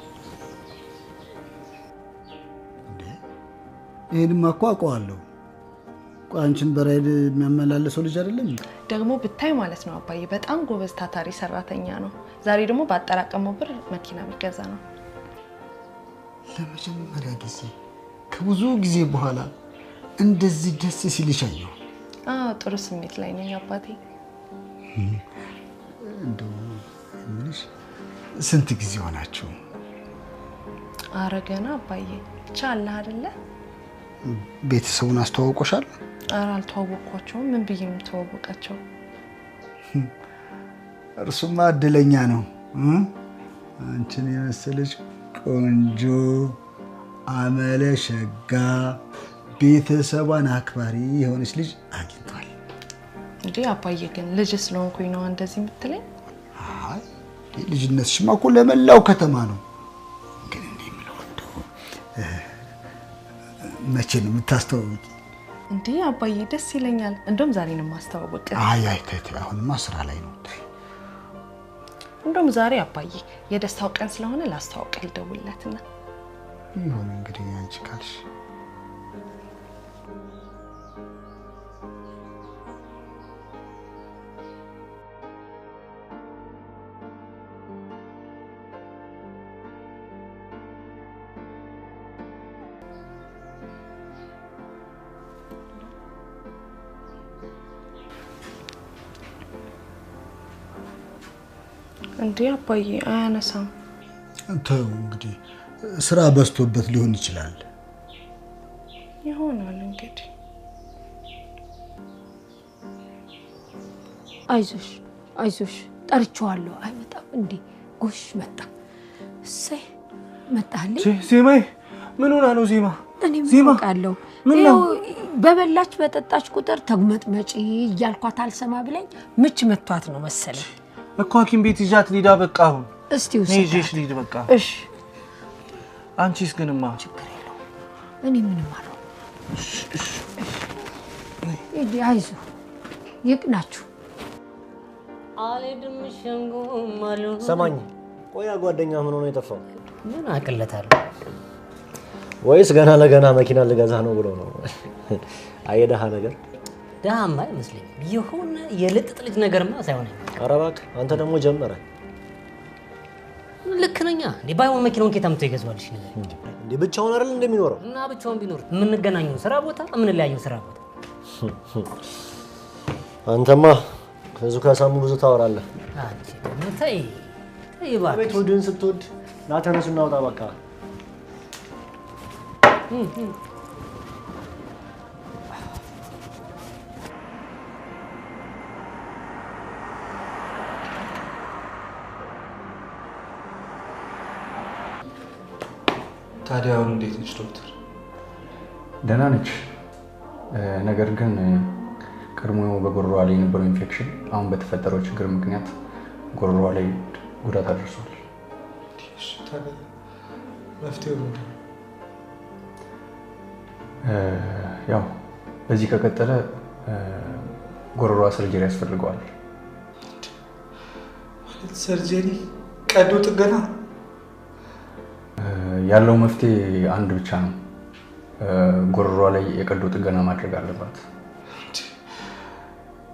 ይሄንማ እኮ አውቀዋለሁ። አንቺን በራይድ የሚያመላልሰው ልጅ አይደለም ደግሞ ብታይ ማለት ነው። አባዬ በጣም ጎበዝ ታታሪ ሰራተኛ ነው። ዛሬ ደግሞ ባጠራቀመው ብር መኪና ቢገዛ ነው። ለመጀመሪያ ጊዜ ከብዙ ጊዜ በኋላ እንደዚህ ደስ ሲልሽ አየሁ። ጥሩ ስሜት ላይ ነኝ አባቴ። እንደው ምንሽ ስንት ጊዜ ሆናችሁ? ኧረ ገና አባዬ ቻለ አይደለ? ቤተሰቡን አስተዋውቆሻል? ኧረ አልተዋወቅኳቸውም። ምን ብዬ ነው የምተዋወቃቸው? እርሱማ እድለኛ ነው። አንቺን የመሰለች ቆንጆ አመለ ሸጋ ቤተሰቧን አክባሪ የሆነች ልጅ አግኝቷል። እንዴ አባዬ ግን ልጅ ስለሆንኩኝ ነው እንደዚህ የምትለኝ? አይ ልጅነትሽማ እኮ ለመላው ከተማ ነው። ግን እንዴ ምለው መቼ ነው የምታስተዋውቂ? እንዴ አባዬ ደስ ይለኛል። እንደውም ዛሬ ነው ማስተዋወቅ። አይ ተይ አሁንማ ስራ ላይ ነው። እንደውም ዛሬ አባዬ የደስታው ቀን ስለሆነ ላስተዋውቅ ልደውልለትና ይሁን እንግዲህ አንቺ ካልሽ። እንዴ አባዬ አያነሳም። ተው እንግዲህ ስራ በዝቶበት ሊሆን ይችላል። ይሆናል እንግዲህ። አይዞሽ ጠርቼዋለሁ። አይመጣም እንዴ? ጎሽ መጣ። እሰይ መጣልኝ። ዜማዬ ምን ሆና ነው ዜማ? ዜማ ቃለው ነው በበላች በጠጣች ቁጥር ተግመጥመጪ እያልኳት አልሰማ ብለኝ ምች መቷት ነው መሰለኝ እኮ ሐኪም ቤት ይዛት ሊዳ በቃ አሁን እስቲ ውስጥ ነይሽ ሊድ በቃ። እሺ አንቺስ ግንማ ችግር የለው እኔ ምንም አለው። እሺ አይዞ ይቅናችሁ። አልሄድም ሸንጎም አሉ። ሰማኝ ቆያ ጓደኛ ምን ሆነ የጠፋው? ምን አቅለታለሁ? ወይስ ገና ለገና መኪና ልገዛ ነው ብሎ ነው? አይደሃ ነገር ዳማ አይመስልም። የሆነ የልጥጥ ልጅ ነገርማ ሳይሆን ኧረ እባክህ አንተ ደግሞ ጀመረ። ልክ ነኛ እንዴ? ባይሆን መኪናውን ከታምቶ ይገዛዋልሽ ነገር እንዴ? ብቻውን አይደል እንደሚኖረው? እና ብቻውን ቢኖር የምንገናኘው ስራ ቦታ የምንለያየው ስራ ቦታ። አንተማ ከዙ ካሳሙ ብዙ ታወራለህ። አንቺ ደግሞ ተይ እባክህ። ቤት ወድን ስትወድ ና ተነሱና ወጣ በቃ። ታዲያ አሁን እንዴት ነች ዶክተር? ደህና ነች። ነገር ግን ቀድሞ በጉሮሯ ላይ የነበረው ኢንፌክሽን አሁን በተፈጠረው ችግር ምክንያት ጉሮሯ ላይ ጉዳት አድርሷል። ታዲያ መፍትሄው ምንድን ነው? ያው በዚህ ከቀጠለ ጉሮሯ ሰርጀሪ ያስፈልገዋል። ማለት ሰርጀሪ? ቀዶ ጥገና? ያለው መፍትሄ አንድ ብቻ ነው። ጉሮሯ ላይ የቀዶ ጥገና ማድረግ አለባት።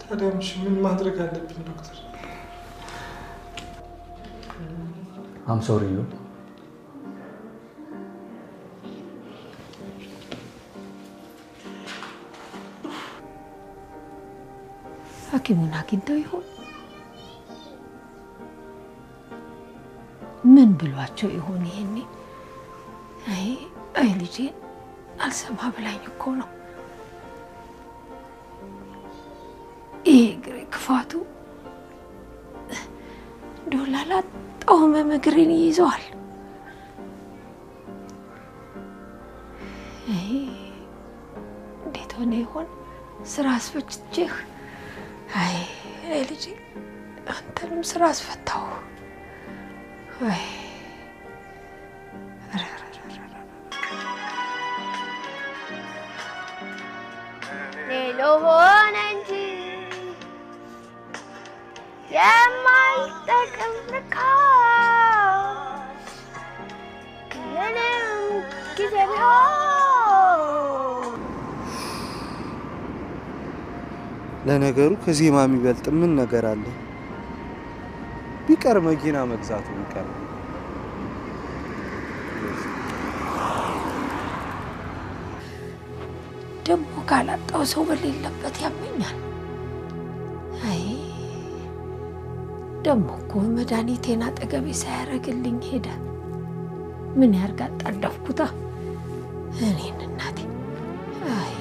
ታዲያ ምን ማድረግ አለብን ዶክተር? አም ሶሪ ዩ ሐኪሙን አግኝተው ይሆን? ምን ብሏቸው ይሆን ይሄኔ? አይ ልጄን አልሰማ ብላኝ እኮ ነው። ይሄ እግሬ ክፋቱ ዶላላ ጣውመ እግሬን ይይዘዋል። እንዴት ሆነ ይሆን? ስራ አስፈጭቼህ አይ ልጄ አንተንም ስራ አስፈታው። አይ ሌሎ ሆነ እንጂ የማይጠቅም ርካሽ ምንም ጊዜ ቢሆን። ለነገሩ ከዜማ የሚበልጥ ምን ነገር አለ? ቢቀር መኪና መግዛቱ ቢቀር ደግሞ ካላጣው ሰው በሌለበት ያመኛል። አይ ደግሞ እኮ መድኃኒቴን አጠገቤ ሳያረግልኝ ሄደ። ምን ያርጋ ጣደፍኩታ እኔን እናቴ። አይ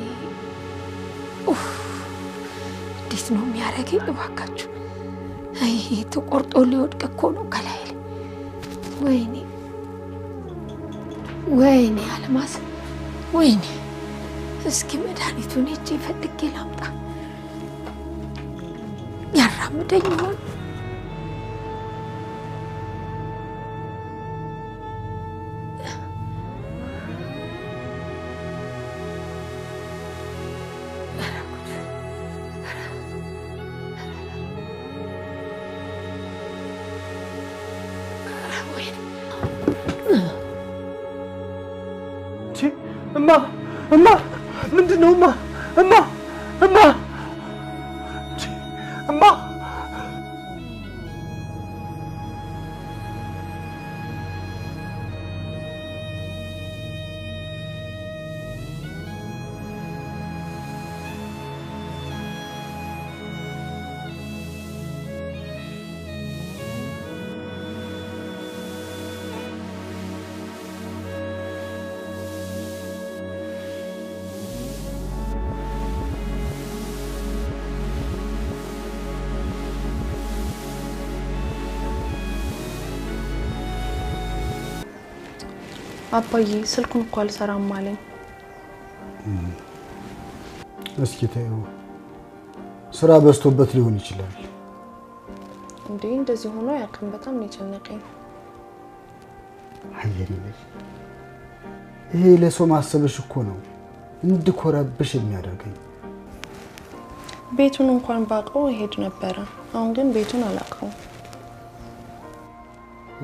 እንዴት ነው የሚያረገኝ? እባካችሁ አይ ተቆርጦ ሊወድቅ እኮ ነው ከላይ ላይ። ወይኔ ወይኔ አልማዝ ወይኔ እስኪ መድኃኒቱን እጄ ፈልጌ ላምጣ ያራምደኝ ይሆን እማ ምንድነው እማ አባዬ ስልኩን እኮ አልሰራም አለኝ እስኪ ተይው ስራ በዝቶበት ሊሆን ይችላል እንዴ እንደዚህ ሆኖ ያቀም በጣም የጨነቀኝ አየልኝ ይሄ ለሰው ማሰብሽ እኮ ነው እንድኮራብሽ የሚያደርገኝ ቤቱን እንኳን ባቀው ሄድ ነበር አሁን ግን ቤቱን አላቀው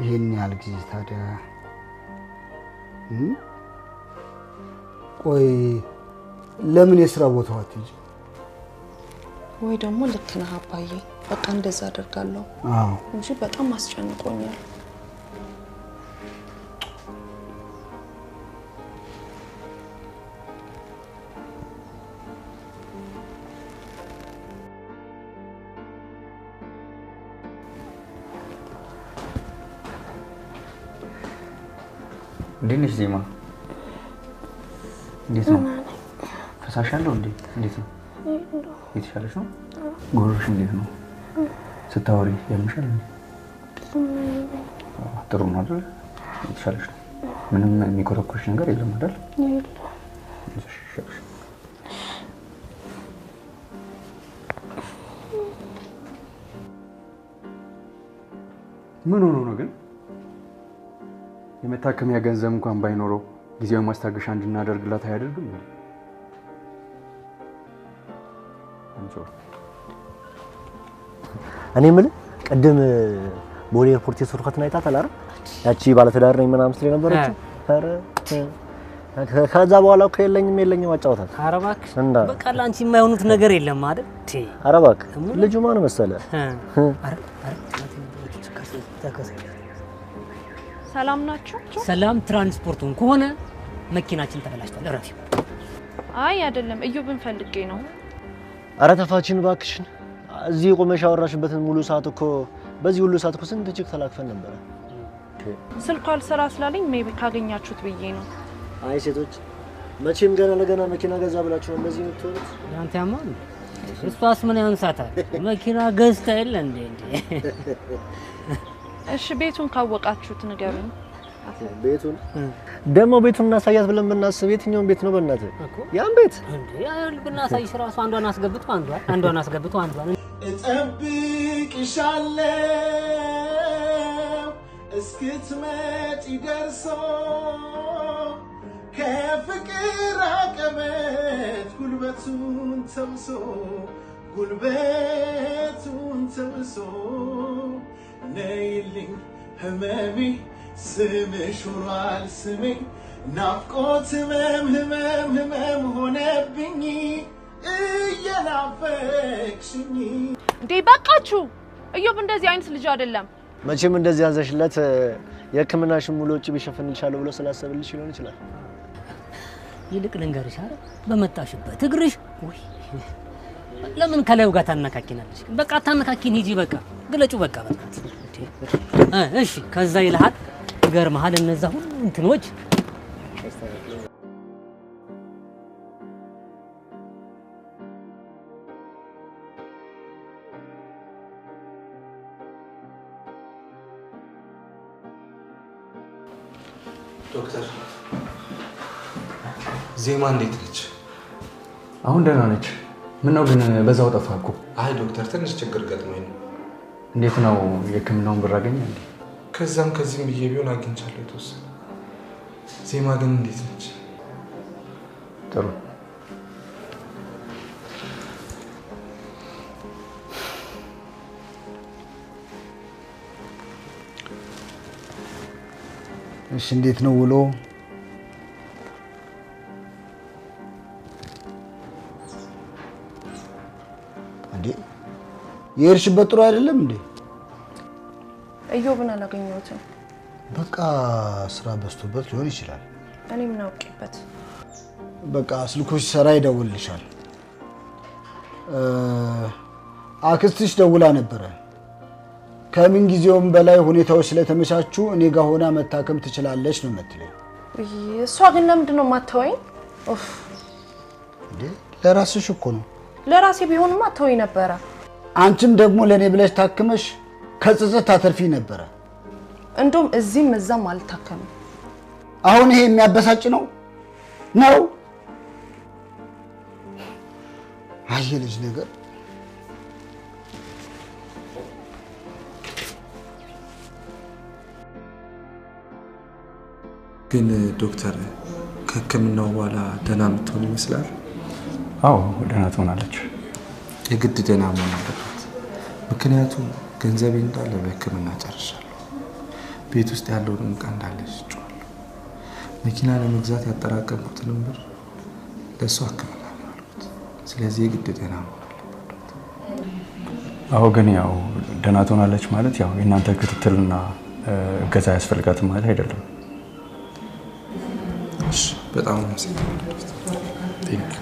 ይሄን ያህል ጊዜ ታዲያ ቆይ ለምን የስራ ቦታው አትጂ ወይ ደግሞ ልክ ነህ አባዬ በቃ እንደዛ አደርጋለሁ አዎ እንጂ በጣም አስጨንቆኛል እንዴት ዜማ እንዴት ነው ፈሳሻለሁ እንዴት ነው የተሻለሽ ነው ጎሮሽ እንዴት ነው ስታወሪ ያምሻል ጥሩ ነው አይደል የተሻለሽ ነው ምንም የሚኮረኮሽ ነገር የለም አይደል ምን ሆኖ ነው ግን የመታከሚያ ገንዘብ እንኳን ባይኖረው ጊዜያዊ ማስታገሻ እንድናደርግላት አያደርግም እንዴ? እኔ የምልህ ቅድም ቦሌ ኤርፖርት የሰርኳትን አይታታል አይደል? ያቺ ባለትዳር ነኝ ምናምን ስለ ነበረችው ኧረ ከዛ በኋላ እኮ የለኝም አጫውታት። ኧረ እባክህ በቃ ላንቺ የማይሆኑት ነገር የለም አይደል? ኧረ እባክህ ልጁ ማን መሰለ? ሰላም ናችሁ? ሰላም ትራንስፖርቱን ከሆነ መኪናችን ተበላሽቷል። እረፊ። አይ አይደለም እዩብን ፈልጌ ነው። ኧረ ተፋችን እባክሽን። እዚህ ቆመሽ አወራሽበትን ሙሉ ሰዓት እኮ በዚህ ሁሉ ሰዓት እኮ ስንት ጭቅ ተላክፈን ነበር። ስልኩ አልሰራ ስላለኝ ሜቢ ካገኛችሁት ብዬ ነው። አይ ሴቶች መቼም ገና ለገና መኪና ገዛ ብላችሁ እንደዚህ የምትሆኑት ያንተ ያማል። እሷስ ምን ያንሳታል? መኪና ገዝታ የለ እንዴ? እሺ ቤቱን ካወቃችሁት ንገሩኝ። ቤቱን ደግሞ ቤቱን እናሳያት ብለን ብናስብ የትኛውን ቤት ነው በእናትህ? ያን ቤት እንዴ ያል ብናሳይሽ ራሱ አንዷን አስገብቶ አንዷን እጠብቅሻለሁ እስክትመጪ ደርሶ ከፍቅር አቀበት ጉልበቱን ተምሶ ነይልኝ ህመሜ ስምሽ ሆኗል ስሜ ናፍቆት ህመም ሆነብኝ እየናፈቅሽኝ። እንዴ በቃችሁ። እዮብ እንደዚህ አይነት ልጅ አይደለም። መቼም እንደዚህ ያዘሽለት የሕክምናሽን ሙሉ ወጪ ቢሸፍንልሻለሁ ብሎ ስላሰብልሽ ሊሆን ይችላል። ይልቅ ልንገርሽ አይደል በመጣሽበት እግርሽ ወይ ለምን ከላዩ ጋር ታነካኪናለሽ? በቃ ታነካኪን ሂጂ በቃ ግለጩ በቃ በቃ እሺ ከዛ ይልሃል ይገርምሃል እነዛ ሁሉ እንትኖች ዶክተር ዜማ እንዴት ነች? አሁን ደህና ነች። ምን ነው ግን በዛው ጠፋ እኮ? አይ ዶክተር ትንሽ ችግር ገጥሞኝ ነው። እንዴት ነው የህክምናውን ብር አገኘ እንዴ? ከዛም ከዚህም ብዬ ቢሆን አግኝቻለሁ የተወሰነ። ዜማ ግን እንዴት ነች? ጥሩ። እሺ እንዴት ነው ውሎ? እንዴ የሄድሽበት ጥሩ አይደለም እንዴ? እዮብን አላገኘሁትም። በቃ ስራ በዝቶበት ሊሆን ይችላል። እኔ ምን አውቄበት? በቃ ስልኩሽ ሰራ ይደውልልሻል። አክስትሽ ደውላ ነበረ። ከምን ጊዜውም በላይ ሁኔታዎች ስለተመቻቹ እኔ ጋር ሆና መታከም ትችላለች ነው የምትለኝ። እሷ ግን ለምንድን ነው የማትተወኝ? ኡፍ እንዴ ለራስሽ እኮ ነው። ለራሴ ቢሆንማ ተወኝ ነበረ። አንቺም ደግሞ ለኔ ብለሽ ታክመሽ ከጽጽት ታተርፊ ነበረ። እንደውም እዚህም እዛም አልታከምም። አሁን ይሄ የሚያበሳጭ ነው ነው? አይ ልጅ ነገር ግን ዶክተር ከህክምናው በኋላ ደህና የምትሆን ይመስላል? አዎ ደህና ትሆናለች። የግድ ደህና መሆን አለባት። ምክንያቱም ገንዘቤ እንዳለ በህክምና ጨርሻለሁ። ቤት ውስጥ ያለውን ዕቃ እንዳለ ሽጬዋለሁ። መኪና ለመግዛት ያጠራቀምኩትንም ብር ለእሷ ህክምና ነው ያልኩት። ስለዚህ የግድ ደህና መሆን አለባት። አዎ ግን ያው ደህና ትሆናለች ማለት ያው የእናንተ ክትትልና እገዛ ያስፈልጋትም ማለት አይደለም። እሺ በጣም አመሰግናለሁ። ቴንክ ዩ።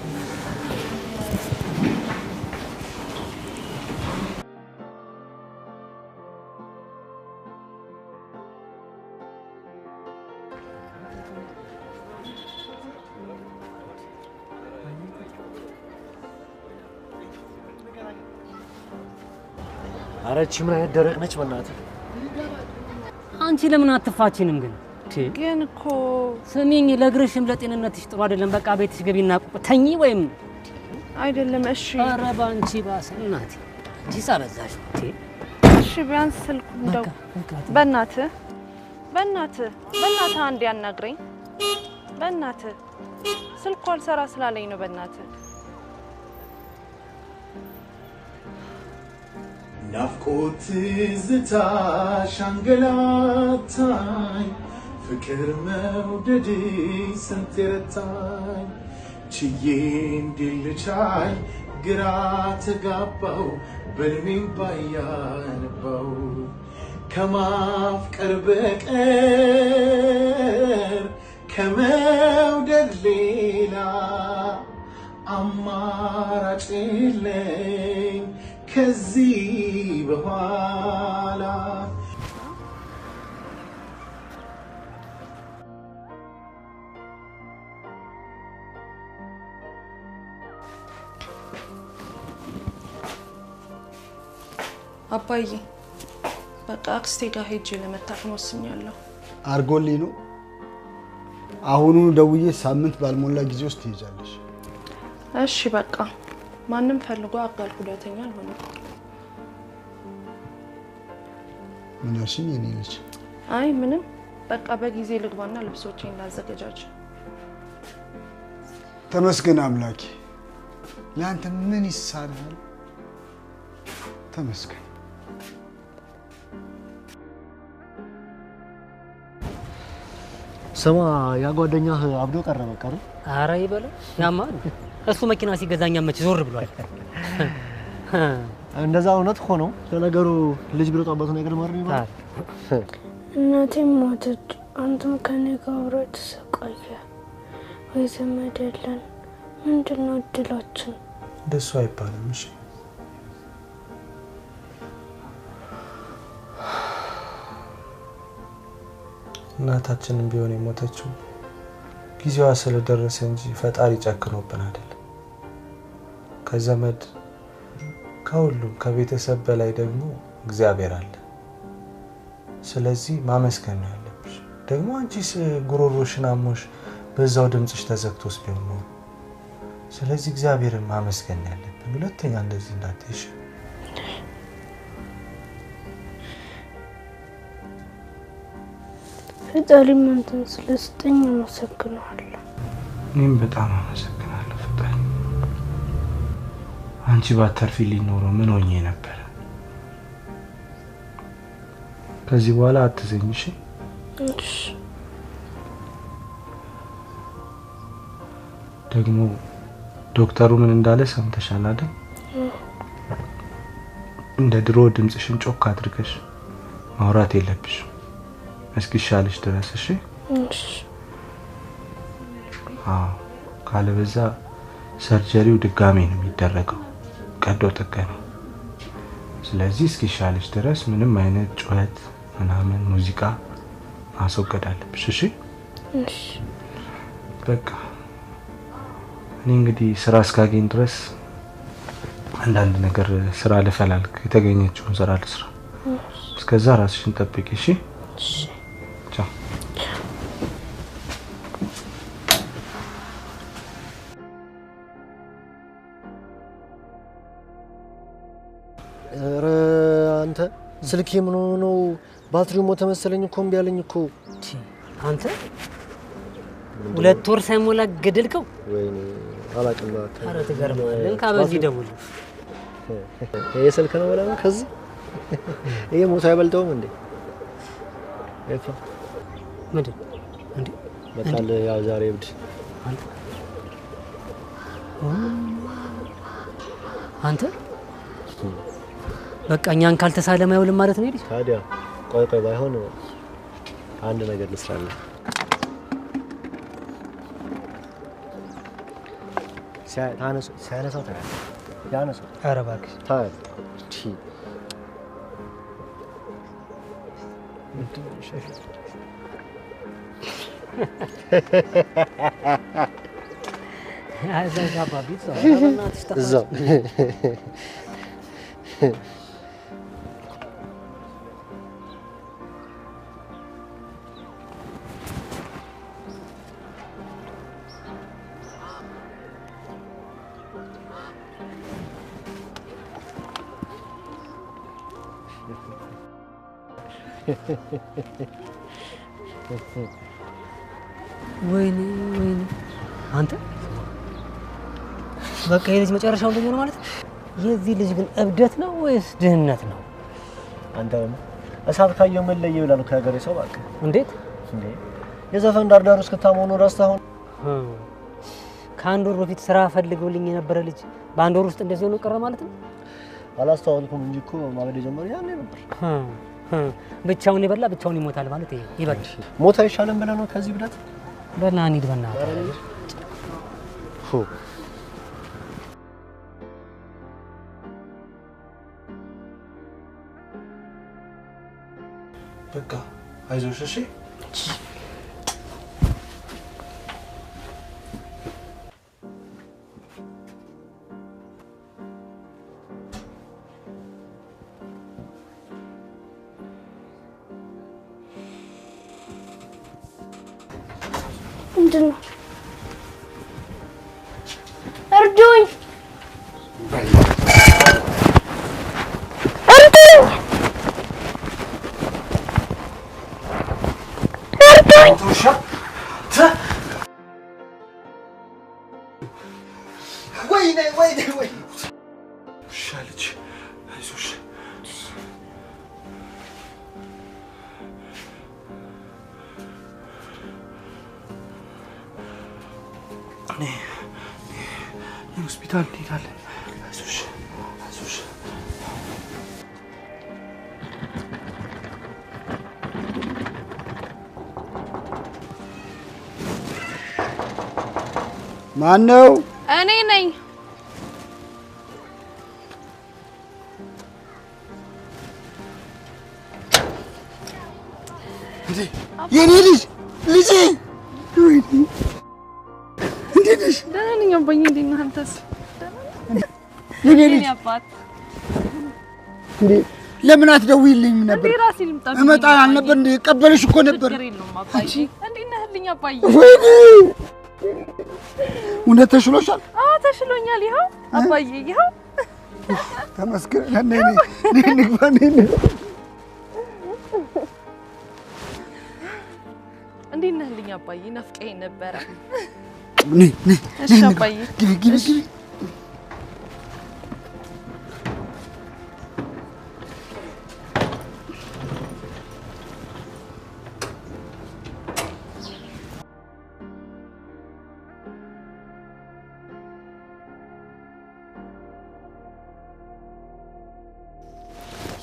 አረቺ ምን አይነት ደረቅ ነች በእናትህ። አንቺ ለምን አትፋችንም ግን? ግን እኮ ስሚኝ፣ ለእግርሽም ለጤንነትሽ ጥሩ አይደለም። በቃ ቤትሽ ገቢና ተኚ ወይም አይደለም። እሺ ኧረ ባንቺ ባሰ እናቴ። እንጂ ሳበዛሽ እሺ ቢያንስ ስልኩ እንደው በእናትህ አንዴ ያናግረኝ። በእናትህ ስልኩ አልሰራ ስላለኝ ነው። በእናትህ ናፍቆት ትዝታሽ አንገላታኝ፣ ፍቅር መውደድ ስንት ረታኝ። ችዬ እንዴት ልቻል ግራ ተጋባው፣ በልሜም ባያነባው ከማፍቀር በቀር ከመውደድ ሌላ አማራጭ የለኝ ከዚህ በኋላ። አባዬ በቃ አክስቴ ጋር ሄጄ ለመታከም ወስኛለሁ። አርጎልኝ ነው። አሁኑ ደውዬ ሳምንት ባልሞላ ጊዜ ውስጥ ትይዛለሽ። እሺ በቃ ማንም ፈልጎ አጋር ጉዳተኛ አልሆነም። ምን ያልሽኝ የኔ ልጅ? አይ ምንም በቃ በጊዜ ልግባና ልብሶቼን ላዘጋጃጅ። ተመስገን አምላኬ። ለአንተ ምን ይሳናል? ተመስገን። ስማ ያ ጓደኛህ አብዶ ቀረ በቃ አይደል? ኧረ ይበለው ያማል። እሱ መኪና ሲገዛኛ መች ዞር ብሏል። እንደዛ እውነት ሆኖ ለነገሩ ልጅ ብሎ ጣባቱን ነገር ማር ይባላል። እናቴም ሞተች፣ አንተም ከኔ ጋር አብረህ ተሰቃየህ። ወይ ዘመድ የለን። ምንድነው እድላችን? እንደሱ አይባልም። እሺ እናታችንን ቢሆን የሞተችው ጊዜዋ ስለደረሰ እንጂ ፈጣሪ ጨክኖብን አይደለም። ከዘመድ ከሁሉም ከቤተሰብ በላይ ደግሞ እግዚአብሔር አለ። ስለዚህ ማመስገን ነው ያለብሽ። ደግሞ አንቺስ ጉሮሮሽን አሞሽ በዛው ድምጽሽ ተዘግቶስ ቢሆን ነው። ስለዚህ እግዚአብሔርን ማመስገን ያለብን ሁለተኛ እንደዚህ እንዳትይሽ። ፈጣሪ አንተን ስለሰጠኝ አመሰግናለሁ። እኔም በጣም አመሰግናለሁ ፈጣሪ። አንቺ ባትተርፊልኝ ኖሮ ምን ሆኜ ነበር? ከዚህ በኋላ አትዘኝ እሺ? እሺ። ደግሞ ዶክተሩ ምን እንዳለ ሰምተሻል አይደል? እንደ ድሮ ድምጽሽን ጮክ አድርገሽ ማውራት የለብሽም እስኪሻልሽ ድረስ እሺ? እሺ። ካለበዛ ሰርጀሪው ድጋሜ ነው የሚደረገው ቀዶ ጥገና። ስለዚህ እስኪሻልሽ ድረስ ምንም አይነት ጩኸት ምናምን ሙዚቃ ማስወገድ አለብሽ እሺ? እሺ። በቃ እኔ እንግዲህ ስራ እስካገኝ ድረስ አንዳንድ ነገር ስራ ልፈላልግ፣ የተገኘችውን ስራ ልስራ። እስከዛ ራስሽን ጠብቂ እሺ? እሺ። ቻው። ኧረ አንተ ስልኬ ምን ሆኖ ነው? ባትሪው ሞተ መሰለኝ እኮ እምቢ አለኝ እኮ። አንተ 2 ወር ሳይሞላ ገደልከው? ወይኔ አላውቅም። ኧረ ትገርማለህ። እንካ በዚህ ደውል። ይሄ ስልክ ነው ብለህ ነው ከዚህ? ይሄ ሞቶ አይበልጠውም እንዴ? እኮ ምንድን እንዴ? በቃል ያው ዛሬ እብድ አንተ በቃ እኛን ካልተሳለም አይውልም ማለት ነው። ይልሽ ታዲያ ቆይ ባይሆን አንድ ነገር ልስራለህ። ሲያነሳው ታዲያ ያነሳው። ኧረ እባክሽ ታዲያ አይዞህ አባቢ እዛው ወይኔ አንተ በቃ የልጅ መጨረሻው እንደዚህ ነው ማለት ነው። የዚህ ልጅ ግን እብደት ነው ወይስ ድህነት ነው? አንተ እሳት ካየው ምን ለየው ይላል ከሀገሬ ሰው። በቃ እንዴት እንዴ የዘፈን ዳርዳር እስከ ታሞኑ ረስተው ከአንድ ወር በፊት ስራ ፈልገውልኝ የነበረ ልጅ በአንድ ወር ውስጥ እንደዚህ ሆኖ ቀረ ማለት ነው። አላስተዋልኩም እንጂ እኮ ማበደ ጀመረ ያኔ ነበር። ብቻውን ይበላ ብቻውን ይሞታል ማለት ይሄ ይበል። ሞት አይሻልም ብለህ ነው ከዚህ ብለት? በላ እንሂድ በእናትህ። በቃ አይዞሽ እሺ? ምንድን ነው? እርዱኝ! እርዱኝ! እርዱኝ! ወይኔ ሻልች አይዞሽ። ሆስፒታል እንሄዳለን። አይዞሽ አይዞሽ። ማን ነው? እኔ ነኝ። የኔ ልጅ እንዴት ነሽ? ደህና ነኝ አባዬ። እንዴት ነህ አንተስ? የኔ ልጅ አባት ለምን አትደውይልኝም ነበር? እንዴ ራሴ ልምጣ እመጣ አልነበር እንዴ? ቀበልሽ እኮ ነበር። ችግር የለውም አባዬ። እንዴት ነህልኝ አባዬ? ወይኔ እውነት ተሽሎሻል? አዎ ተሽሎኛል። ይኸው አባዬ ይኸው ተመስገን። ነይ ንግባ ነይ። እንዴት ነህ ልኝ አባዬ? ናፍቀኸኝ ነበረ። ነይ እሺ አባዬ ግቢ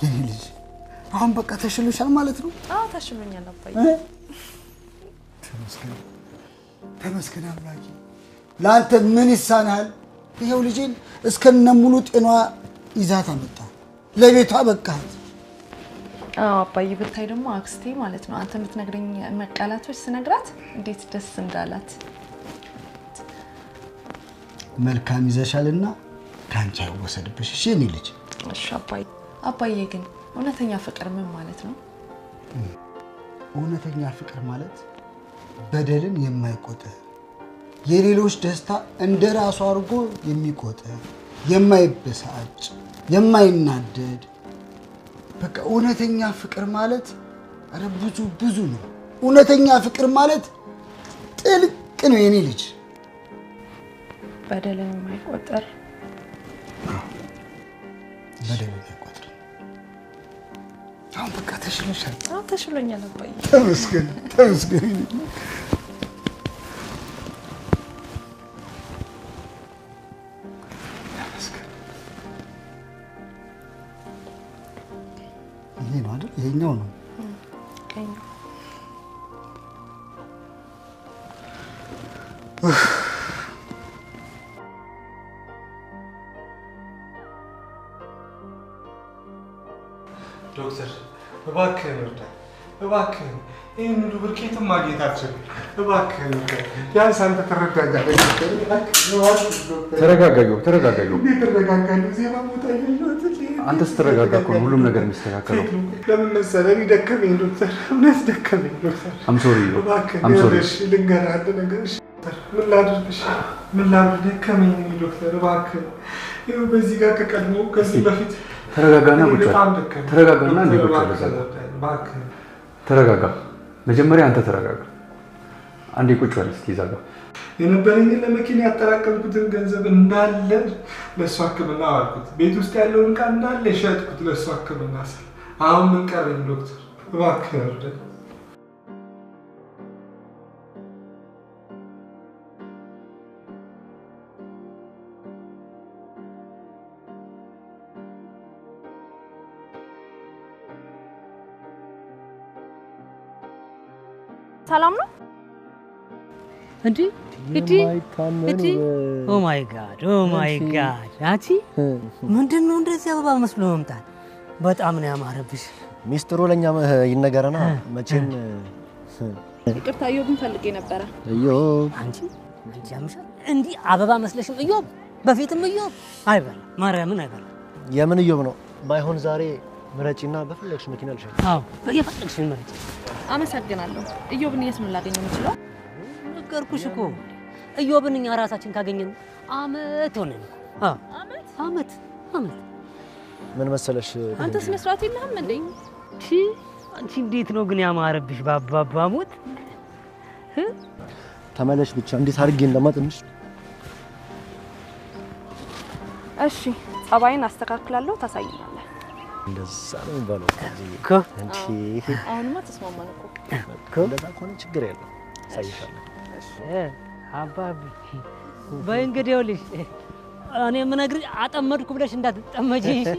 የኔ ልጅ አሁን በቃ ተሽሎሻል ማለት ነው? አዎ ተሽሎኛል አባዬ። ተመስገን አምላኬ። ለአንተ ምን ይሳናል? ይኸው ልጄን እስከነ ሙሉ ጤናዋ ይዛት አመጣ፣ ለቤቷ በቃት። አዎ አባዬ ብታይ ደግሞ አክስቴ ማለት ነው አንተ የምትነግረኝ መቃላቶች ስነግራት እንዴት ደስ እንዳላት። መልካም ይዘሻልና ካንቺ አይወሰድብሽ። እሺ የኔ ልጅ። እሺ አባዬ። አባዬ ግን እውነተኛ ፍቅር ምን ማለት ነው? እውነተኛ ፍቅር ማለት በደልን የማይቆጥር የሌሎች ደስታ እንደራሱ አድርጎ የሚቆጥር የማይበሳጭ የማይናደድ በቃ እውነተኛ ፍቅር ማለት አረ ብዙ ነው። እውነተኛ ፍቅር ማለት ጥልቅ ነው የኔ ልጅ። በደልን የማይቆጥር በደልን የማይቆጥር አሁን በቃ ተሽሎሻል? አዎ ተሽሎኛል አባዬ። ተመስገን። ይሄ ነው አይደል? ይሄኛው ነው ቀኝ። ዶክተር እባክህን እርዳኝ፣ እባክህን ይህን ሁሉ ብር ከየትም ማግኘት አልችልም። እባክህን እርዳኝ፣ ቢያንስ አንተ ትረዳኛለህ። ተረጋጋዩ። እንዴት እረጋጋለሁ? ዜና ቦታ ያለሁት አንተ ስትረጋጋ እኮ ነው ሁሉም ነገር የሚስተካከለው። ለምን መሰለህ? እኔ ደከመኝ ዶክተር፣ እውነት ደከመኝ ዶክተር። አምሶሪ እባክህ ልንገርህ አንድ ነገር። ምን ላድርግ? ምን ላድርግ? ደከመኝ ዶክተር፣ እባክህ ይኸው በዚህ ጋር ከቀድሞ ከዚህ በፊት ተረጋጋና ቁጭ በል። ተረጋጋና እንዴ ቁጭ በል። ተረጋጋ። መጀመሪያ አንተ ተረጋጋ። አንዴ ቁጭ በል እስኪ እዛ ጋር የነበረኝን ለመኪና ያጠራቀምኩትን ገንዘብ እንዳለ ለእሱ ሕክምና አዋልኩት። ቤት ውስጥ ያለውን ዕቃ እንዳለ ሸጥኩት ለእሱ ሕክምና ስል። አሁን ምን ቀረኝ ዶክተር? እባክህ እርዳኝ። ሰላም ነው እንዴ? ኦ ማይ ጋድ አቺ ምንድነው እንደዚህ አበባ መስሎ መምጣት? በጣም ነው ያማረብሽ። ሚስጥሩ ለኛ ይነገረና መቼም ይቅርታ እዮብን ፈልጌ ነበረ። እዮብ አንቺ ያምሻል እንዴ? አበባ መስለሽም እዮብ፣ በፊትም እዮብ አይበላ ማርያምን አይበላ። የምን እዮብ ነው? ባይሆን ዛሬ ምረጪና በፈለግሽ መኪና ልሽኝ። አዎ በየፈለግሽ ምረጪ። አመሰግናለሁ። እዮብን የት ነው ላገኘው የምችለው? ነገርኩሽ እኮ እዮብን እኛ ራሳችን ካገኘን አመት ሆነን። አዎ አመት። ምን መሰለሽ አንተ ስነ ስርዓት የለህም እንዴ? አንቺ እንዴት ነው ግን ያማረብሽ ባባባሙት። ተመለሽ ብቻ እንዴት አድርጌ እንደማጥንሽ። እሺ ጸባይን አስተካክላለሁ፣ ታሳይኛለህ። እንደዛ ነው የሚባለው እኮ አንቺ። አሁንማ ተስማማን እኮ። እንደዛ ከሆነ ችግር የለም ሳይሻለሁ። አባቢ በይ እንግዲህ ይኸውልሽ እኔ የምነግርሽ አጠመድኩ ብለሽ እንዳትጠመጂ እሺ?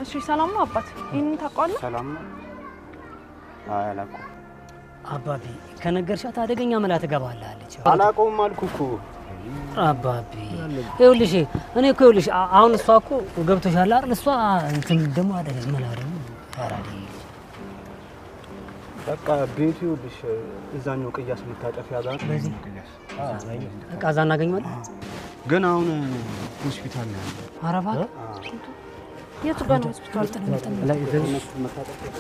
እሺ ሰላም ነው አባት? ይሄንን ታውቀዋለህ? ሰላም ነው። አይ አላውቀውም። አባቢ ከነገርሻት አደገኛ መላ ትገባለህ አለች። አላውቀውም አልኩህ እኮ። አባቢ ይኸውልሽ እኔ እኮ ይኸውልሽ አሁን እሷ እኮ ገብቶሻል አይደል እሷ እንትን ደግሞ አይደል መላደም አራዲ በቃ ቤቱ ይኸውልሽ እዛኛው ቅያስ መታጠፊያ ጋር በዚህ በቃ እዛ እናገኘዋለን ግን አሁን ሆስፒታል ነው አረባ የቱ ጋር ነው ሆስፒታል ላይ ዘነሱ መታጠፊያ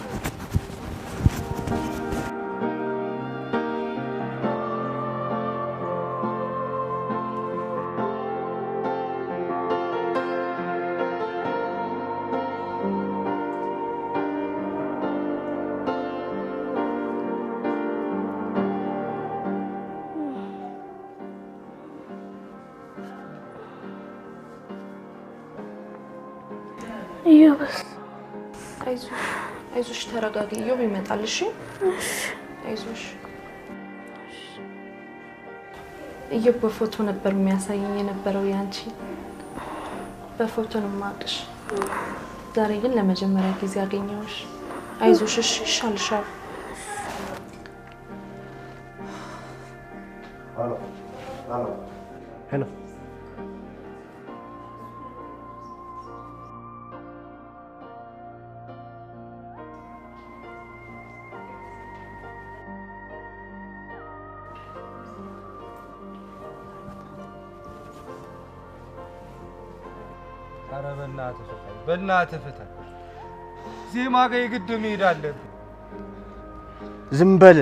አይዞሽ ተረጋጊ ኢዮብ ይመጣል እሺ አይዞሽ ኢዮብ በፎቶ ነበር የሚያሳየኝ የነበረው ያንቺ በፎቶ ነው ማቅሽ ዛሬ ግን ለመጀመሪያ ጊዜ አገኘሁሽ አይዞሽ እሺ ይሻልሻል ሄሎ ኧረ በእናትህ ፍታ ዜማ ጋር የግድ መሄድ አለብህ ዝም በል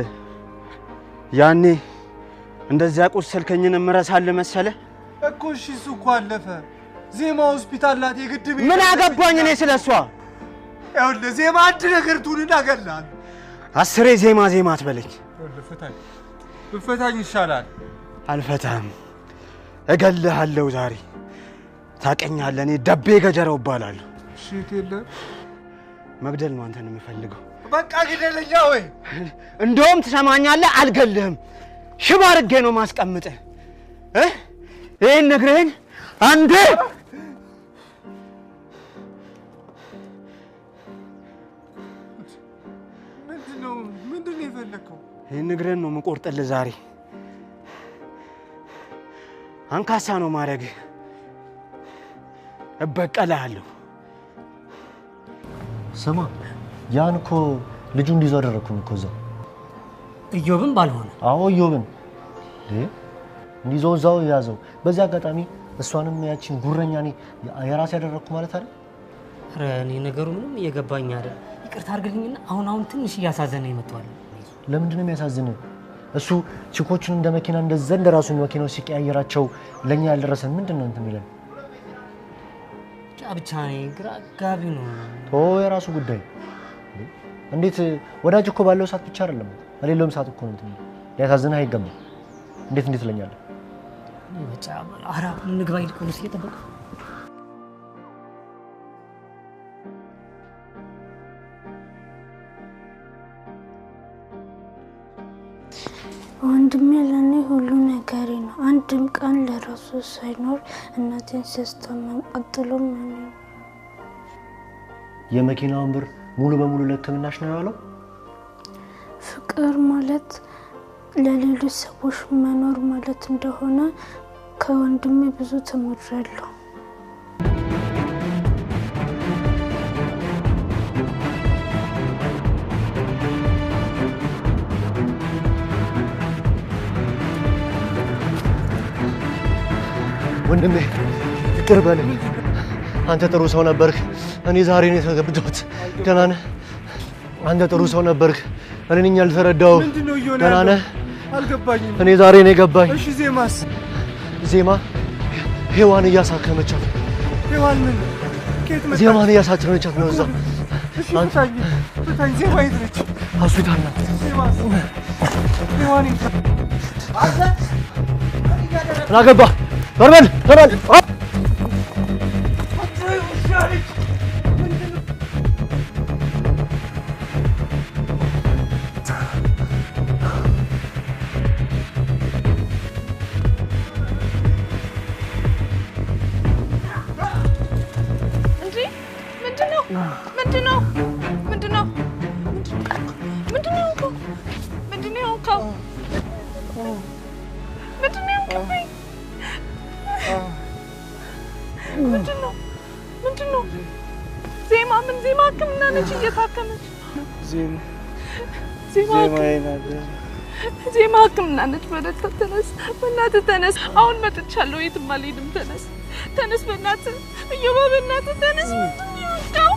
ያኔ እንደዚያ ቆሰልከኝን እምረሳለህ መሰለህ እኮ እሺ እሱ እኮ አለፈ ዜማ ሆስፒታል ናት የግድ መሄድ ምን አገባኝ እኔ ስለሷ ይኸውልህ ዜማ አንድ ነገር ትሁንና እገድልሃለሁ አስሬ ዜማ አትበለኝ ይኸውልህ ፍታኝ ብትፈታኝ ይሻላል አልፈታም እገልሃለሁ ዛሬ ታቀኛለህ እኔ ደቤ ገጀራው እባላለሁ እሺ የለ መግደል ነው አንተን የምፈልገው በቃ ግደለኛ ወይ እንደውም ትሰማኛለህ አልገልህም ሽባ አድርጌ ነው ማስቀምጥህ ይሄን ነግረኸኝ አንዴ ምንድነው የፈለከው ይሄን ነግረኸኝ ነው የምቆርጥልህ ዛሬ አንካሳ ነው ማድረግህ እበቀልሃለሁ ስማ ያን እኮ ልጁ እንዲይዘው አደረኩኝ እኮ እዛው ኢዮብን ባልሆነ አዎ ኢዮብን እንዲይዘው እዛው ያዘው በዚህ አጋጣሚ እሷንም ያቺን ጉረኛ እኔ የራስ ያደረኩ ማለት አይደል ኧረ እኔ ነገሩ ምንም እየገባኝ አይደል ይቅርታ አድርግልኝና አሁን ትንሽ እያሳዘነኝ መጥቷል ለምንድን ነው የሚያሳዝነው እሱ ቺኮቹን እንደ መኪና እንደዛ እንደራሱ መኪናው ሲቀያየራቸው ለኛ ያልደረሰን ምንድነው እንትን የሚለን ብቻ ነኝ ግራ ጋቢ ነው የራሱ ጉዳይ እንዴት ወዳጅ እኮ ባለው ሰዓት ብቻ አይደለም በሌላውም ሰዓት እኮ ነው እንትን ሊያሳዝንህ አይገባም እንዴት ትለኛለህ ብቻ አራ ንግባ ይልቁንስ እየጠበቁ ወንድሜ ለኔ ሁሉ ነገሬ ነው አንድም ቀን ለራሱ ሳይኖር እናቴን ሲያስታመም አጥሎም ነው የመኪናውን ብር ሙሉ በሙሉ ለሕክምናሽ ነው ያለው ፍቅር ማለት ለሌሎች ሰዎች መኖር ማለት እንደሆነ ከወንድሜ ብዙ ተምሬያለሁ ወንድሜ ይቅር በለኝ አንተ ጥሩ ሰው ነበርክ እኔ ዛሬ ነው የተገበደሁት ደህና ነህ አንተ ጥሩ ሰው ነበርክ እኔ ነኝ ያልተረዳው ደህና ነህ አልገባኝም እኔ ዛሬ ነው የገባኝ እሺ ዜማስ ዜማ ሄዋን እያሳከመቻት ሄዋን ምን ከየት መጣች ዜማን እያሳከመቻት ነው እዛ እሺ ፍታኝ ዜማ የት ነች ሆስፒታል ናት ዜማስ ሄዋን ናገባ በርበል ምንድነው? ዜማ ሕክምና ነች እየታከመች ዜማ ሕክምና ነች። በእናትህ ተነስ፣ በእናትህ ተነስ። አሁን መጥቻለሁ፣ የትም አልሄድም። ተነስ በእናትህ እዮባ፣ በእናትህ ተነስ። ምንድነው?